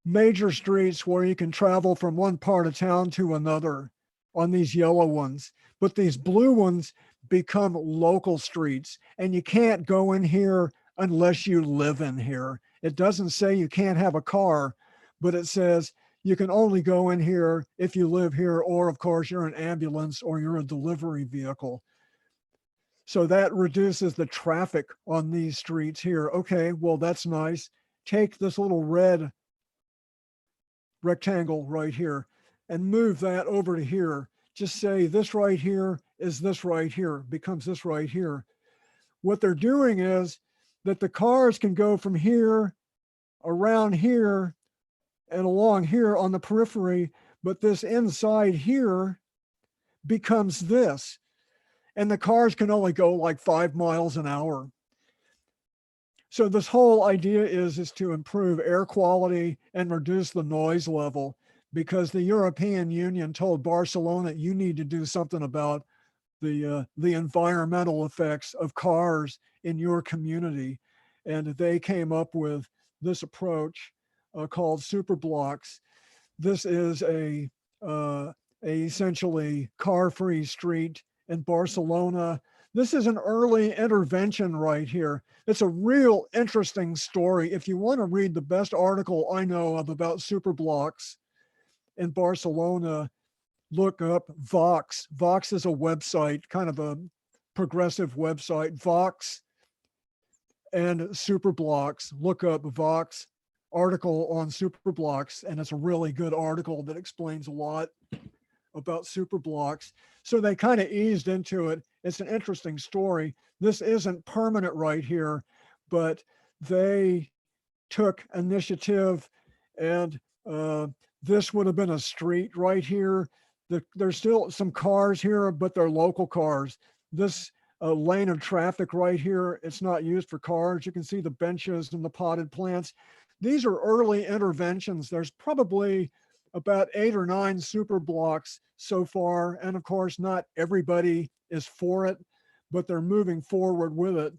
major streets where you can travel from one part of town to another on these yellow ones. But these blue ones become local streets, and you can't go in here unless you live in here. It doesn't say you can't have a car, but it says you can only go in here if you live here, or of course you're an ambulance or you're a delivery vehicle. So that reduces the traffic on these streets here. Okay, well, that's nice. Take this little red rectangle right here and move that over to here. Just say this right here is this right here, becomes this right here. What they're doing is that the cars can go from here, around here, and along here on the periphery, but this inside here becomes this. And the cars can only go like 5 miles an hour. So this whole idea is to improve air quality and reduce the noise level, because the European Union told Barcelona, you need to do something about the environmental effects of cars in your community. And they came up with this approach called super blocks. This is a essentially car-free street in Barcelona. This is an early intervention right here. It's a real interesting story. If you want to read the best article I know of about super blocks in Barcelona, look up Vox. Vox is a website, kind of a progressive website. Vox and super blocks. Look up Vox article on super blocks, and it's a really good article that explains a lot about super blocks. So they kind of eased into it. It's an interesting story. This isn't permanent right here, but they took initiative, and this would have been a street right here. There's still some cars here, but they're local cars. This lane of traffic right here, it's not used for cars. You can see the benches and the potted plants. These are early interventions. There's probably about 8 or 9 super blocks so far. And of course, not everybody is for it, but they're moving forward with it.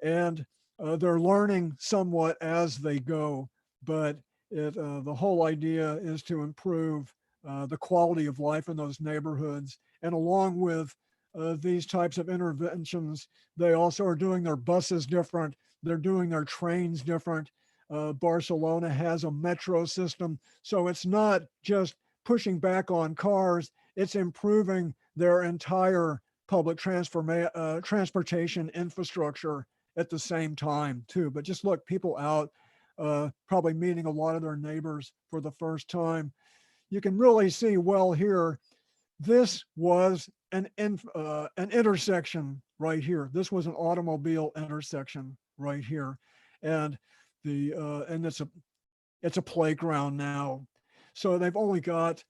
And they're learning somewhat as they go. But the whole idea is to improve the quality of life in those neighborhoods. And along with these types of interventions, they also are doing their buses different. They're doing their trains different. Barcelona has a metro system. So it's not just pushing back on cars, it's improving their entire public transportation infrastructure at the same time too. But just look, people out, probably meeting a lot of their neighbors for the first time. You can really see well here, this was an intersection right here. This was an automobile intersection right here. And and it's a playground now. So they've only got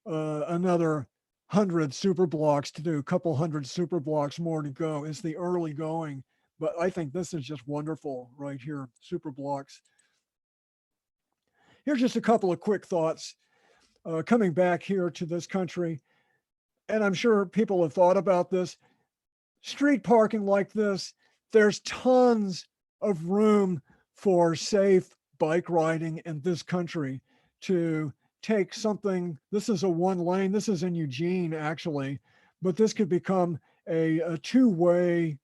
another 100 super blocks to do, a couple hundred super blocks more to go. It's the early going, but I think this is just wonderful right here, super blocks. Here's just a couple of quick thoughts coming back here to this country. And I'm sure people have thought about this. Street parking like this, there's tons of room for safe bike riding in this country to take something. This is a one lane, this is in Eugene actually, but this could become a two-way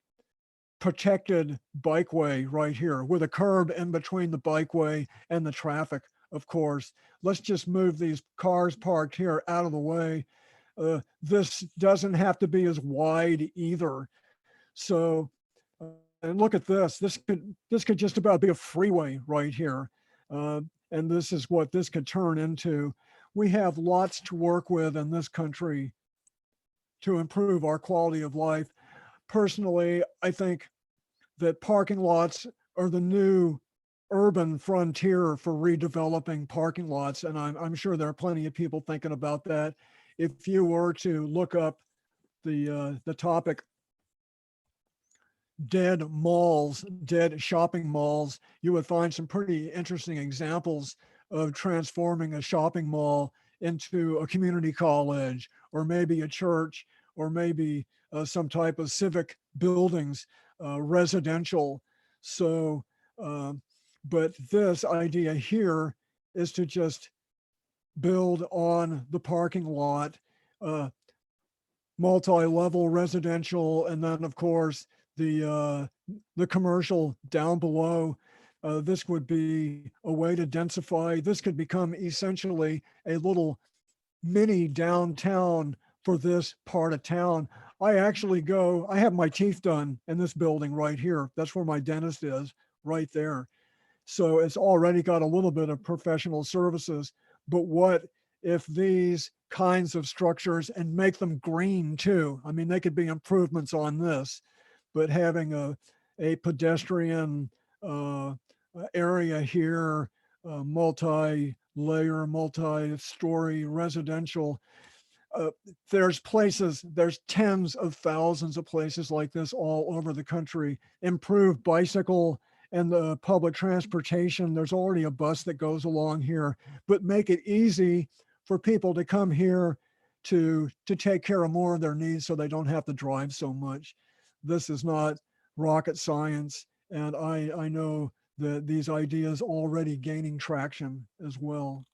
protected bikeway right here with a curb in between the bikeway and the traffic, of course. Let's just move these cars parked here out of the way. This doesn't have to be as wide either. So, and look at this. This could just about be a freeway right here. And this is what this could turn into. We have lots to work with in this country to improve our quality of life. Personally, I think that parking lots are the new urban frontier for redeveloping parking lots. And I'm sure there are plenty of people thinking about that. If you were to look up the topic, dead malls, dead shopping malls, you would find some pretty interesting examples of transforming a shopping mall into a community college, or maybe a church, or maybe some type of civic buildings, residential. So, but this idea here is to just build on the parking lot, multi-level residential, and then of course the commercial down below. This would be a way to densify. This could become essentially a little mini downtown for this part of town. I have my teeth done in this building right here. That's where my dentist is, right there. So it's already got a little bit of professional services. But what if these kinds of structures, and make them green too? I mean, they could be improvements on this, but having a pedestrian area here, multi-layer, multi-story residential. There's tens of thousands of places like this all over the country. Improved bicycle and the public transportation. There's already a bus that goes along here, but make it easy for people to come here to take care of more of their needs so they don't have to drive so much. This is not rocket science. And I know that these ideas already gaining traction as well.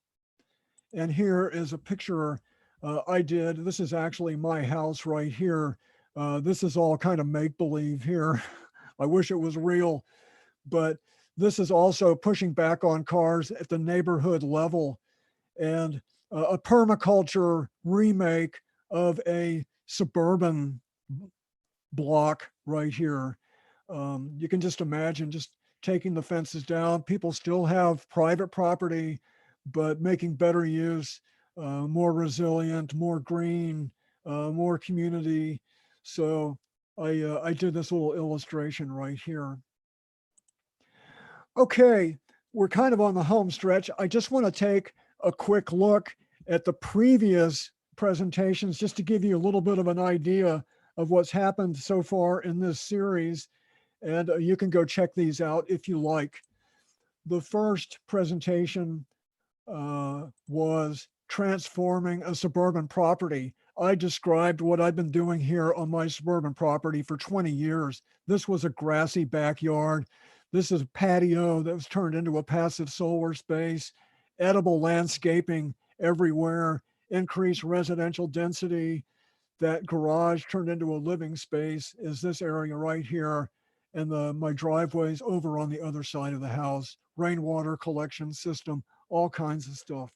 And here is a picture I did. This is actually my house right here. This is all kind of make-believe here. I wish it was real, but this is also pushing back on cars at the neighborhood level, and a permaculture remake of a suburban block right here. You can just imagine just taking the fences down. People still have private property, but making better use, more resilient, more green, more community. So I did this little illustration right here. Okay, we're kind of on the home stretch. I just want to take a quick look at the previous presentations just to give you a little bit of an idea of what's happened so far in this series. And you can go check these out if you like. The first presentation was transforming a suburban property. I described what I've been doing here on my suburban property for 20 years. This was a grassy backyard. This is a patio that was turned into a passive solar space, edible landscaping everywhere, increased residential density. That garage turned into a living space is this area right here. And my driveway's over on the other side of the house, rainwater collection system, all kinds of stuff.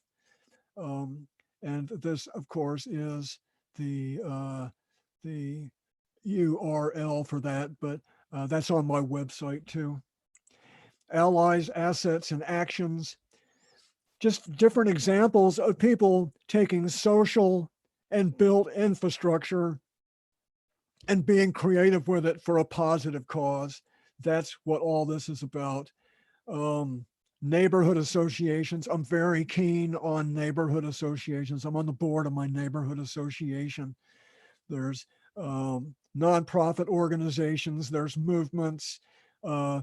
And this, of course, is the URL for that, but that's on my website too. Allies, assets, and actions. Just different examples of people taking social and built infrastructure and being creative with it for a positive cause. That's what all this is about. Neighborhood associations. I'm very keen on neighborhood associations. I'm on the board of my neighborhood association. There's nonprofit organizations, there's movements. I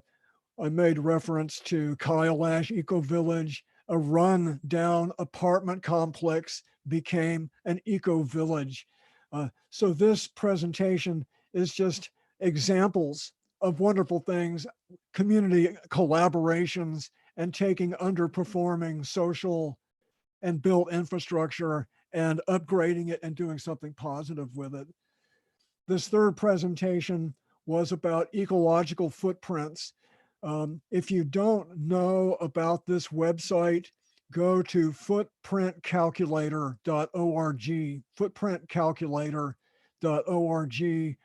made reference to Kailash Eco Village. A run down apartment complex became an eco village. So this presentation is just examples of wonderful things, community collaborations, and taking underperforming social and built infrastructure and upgrading it and doing something positive with it. This third presentation was about ecological footprints. If you don't know about this website, go to footprintcalculator.org, footprintcalculator.org,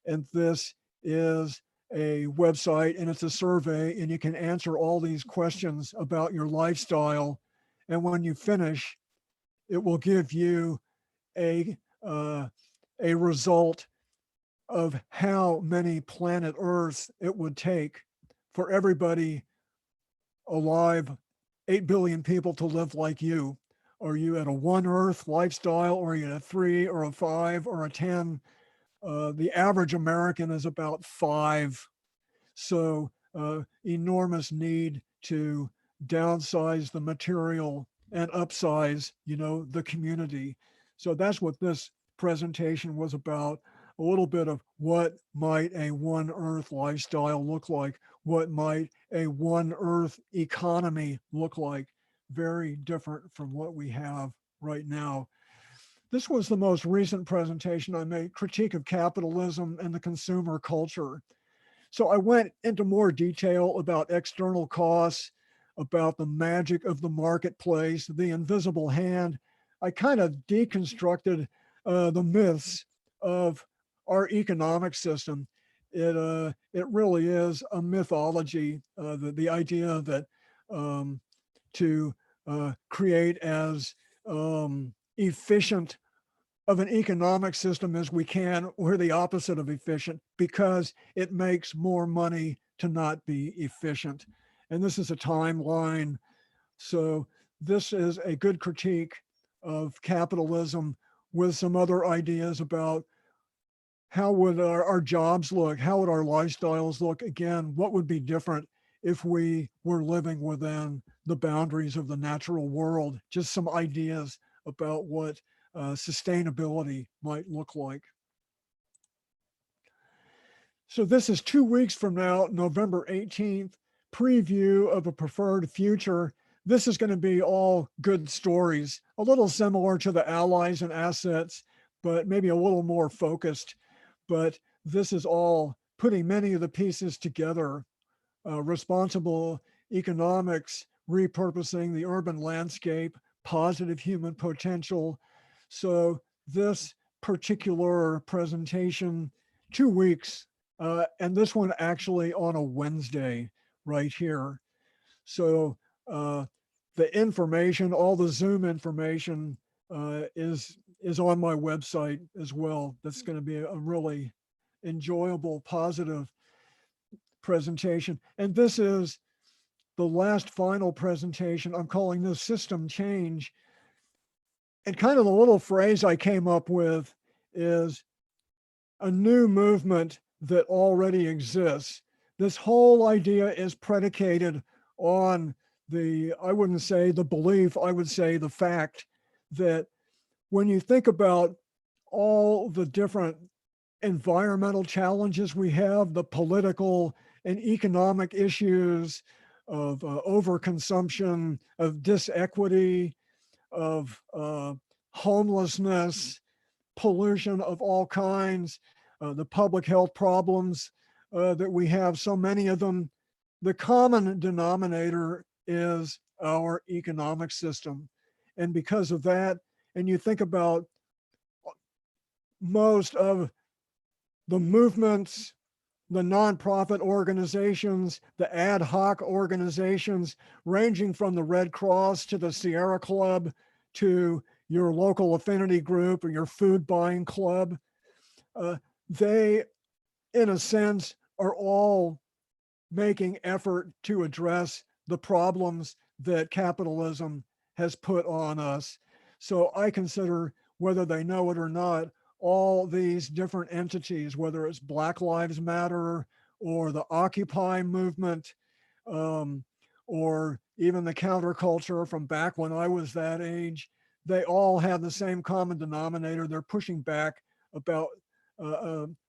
and this is a website and it's a survey, and you can answer all these questions about your lifestyle. And when you finish, it will give you a result of how many planet Earths it would take for everybody alive, 8 billion people to live like you. Are you at a 1 Earth lifestyle, or are you at a 3 or a 5 or a 10? The average American is about 5. So enormous need to downsize the material and upsize, the community. So that's what this presentation was about. A little bit of what might a 1 Earth lifestyle look like? What might a 1 Earth economy look like? Very different from what we have right now. This was the most recent presentation I made, Critique of Capitalism and the Consumer Culture. So I went into more detail about external costs, about the magic of the marketplace, the invisible hand. I kind of deconstructed the myths of our economic system. It really is a mythology. The idea that to create as efficient of an economic system as we can, we're the opposite of efficient because it makes more money to not be efficient. And this is a timeline. So this is a good critique of capitalism with some other ideas about how would our jobs look? How would our lifestyles look? Again, what would be different if we were living within the boundaries of the natural world? Just some ideas about what sustainability might look like. So this is 2 weeks from now, November 18th, preview of a preferred future. This is going to be all good stories, a little similar to the allies and assets, but maybe a little more focused. But this is all putting many of the pieces together. Responsible economics, repurposing the urban landscape, positive human potential. So this particular presentation, 2 weeks, and this one actually on a Wednesday right here. So the information, all the Zoom information is on my website as well. That's going to be a really enjoyable, positive presentation. And this is the last final presentation. I'm calling this System Change. And kind of the little phrase I came up with is a new movement that already exists. This whole idea is predicated on I wouldn't say the belief, I would say the fact that when you think about all the different environmental challenges we have, the political and economic issues of overconsumption, of disequity, of homelessness, pollution of all kinds, the public health problems that we have, so many of them, the common denominator is our economic system. And because of that, and you think about most of the movements, the nonprofit organizations, the ad hoc organizations, ranging from the Red Cross to the Sierra Club to your local affinity group or your food buying club, they, in a sense, are all making effort to address the problems that capitalism has put on us. So I consider, whether they know it or not, all these different entities, whether it's Black Lives Matter or the Occupy movement, or even the counterculture from back when I was that age, they all have the same common denominator. They're pushing back about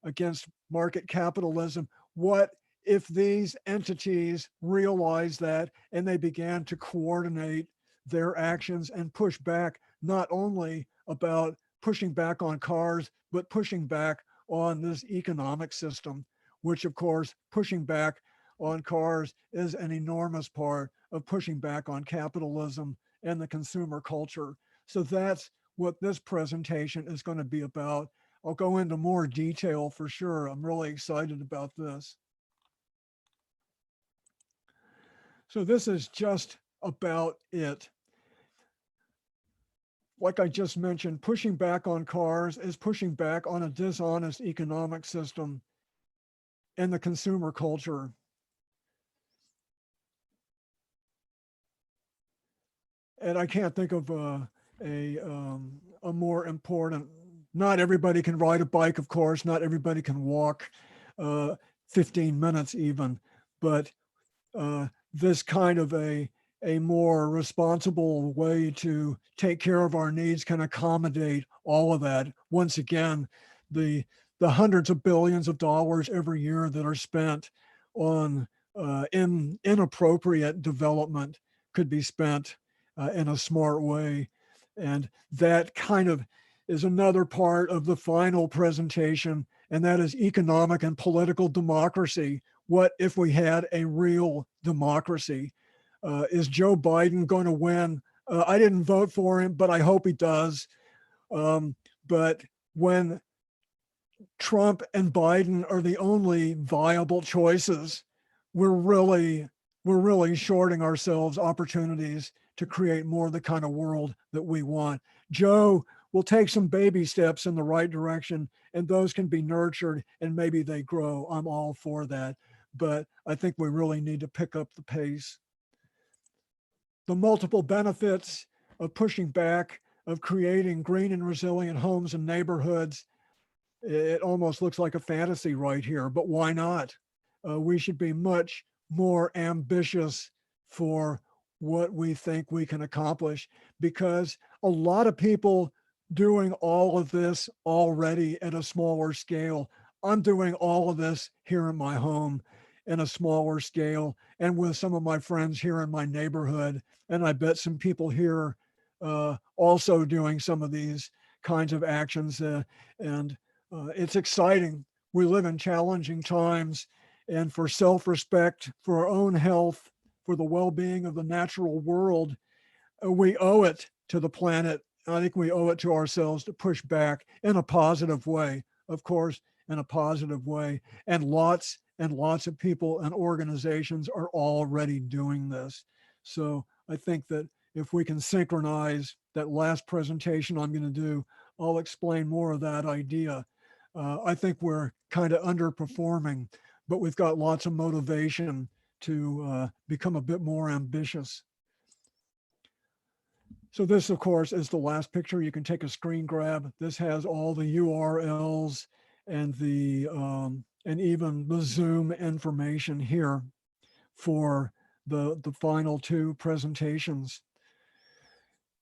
against market capitalism. What if these entities realize that and they began to coordinate their actions and push back, not only about pushing back on cars, but pushing back on this economic system, which of course, pushing back on cars is an enormous part of pushing back on capitalism and the consumer culture. So that's what this presentation is going to be about. I'll go into more detail for sure. I'm really excited about this. So this is just about it. Like I just mentioned, pushing back on cars is pushing back on a dishonest economic system and the consumer culture. And I can't think of a more important, not everybody can ride a bike, of course, not everybody can walk 15 minutes even, but this kind of a more responsible way to take care of our needs can accommodate all of that. Once again, the hundreds of billions of dollars every year that are spent on inappropriate development could be spent in a smart way. And that kind of is another part of the final presentation, and that is economic and political democracy. What if we had a real democracy? Is Joe Biden going to win? I didn't vote for him, but I hope he does. But when Trump and Biden are the only viable choices, we're really shorting ourselves opportunities to create more of the kind of world that we want. Joe will take some baby steps in the right direction, and those can be nurtured and maybe they grow. I'm all for that. But I think we really need to pick up the pace. The multiple benefits of pushing back, of creating green and resilient homes and neighborhoods, it almost looks like a fantasy right here, but why not? We should be much more ambitious for what we think we can accomplish, because a lot of people doing all of this already at a smaller scale. I'm doing all of this here in my home in a smaller scale and with some of my friends here in my neighborhood. And I bet some people here also doing some of these kinds of actions. It's exciting. We live in challenging times, and for self-respect, for our own health, for the well-being of the natural world, we owe it to the planet. I think we owe it to ourselves to push back in a positive way, of course, in a positive way. And lots of people and organizations are already doing this. So I think that if we can synchronize that last presentation I'm going to do, I'll explain more of that idea. I think we're kind of underperforming, but we've got lots of motivation to become a bit more ambitious. So this, of course, is the last picture. You can take a screen grab. This has all the URLs and and even the Zoom information here for the final two presentations.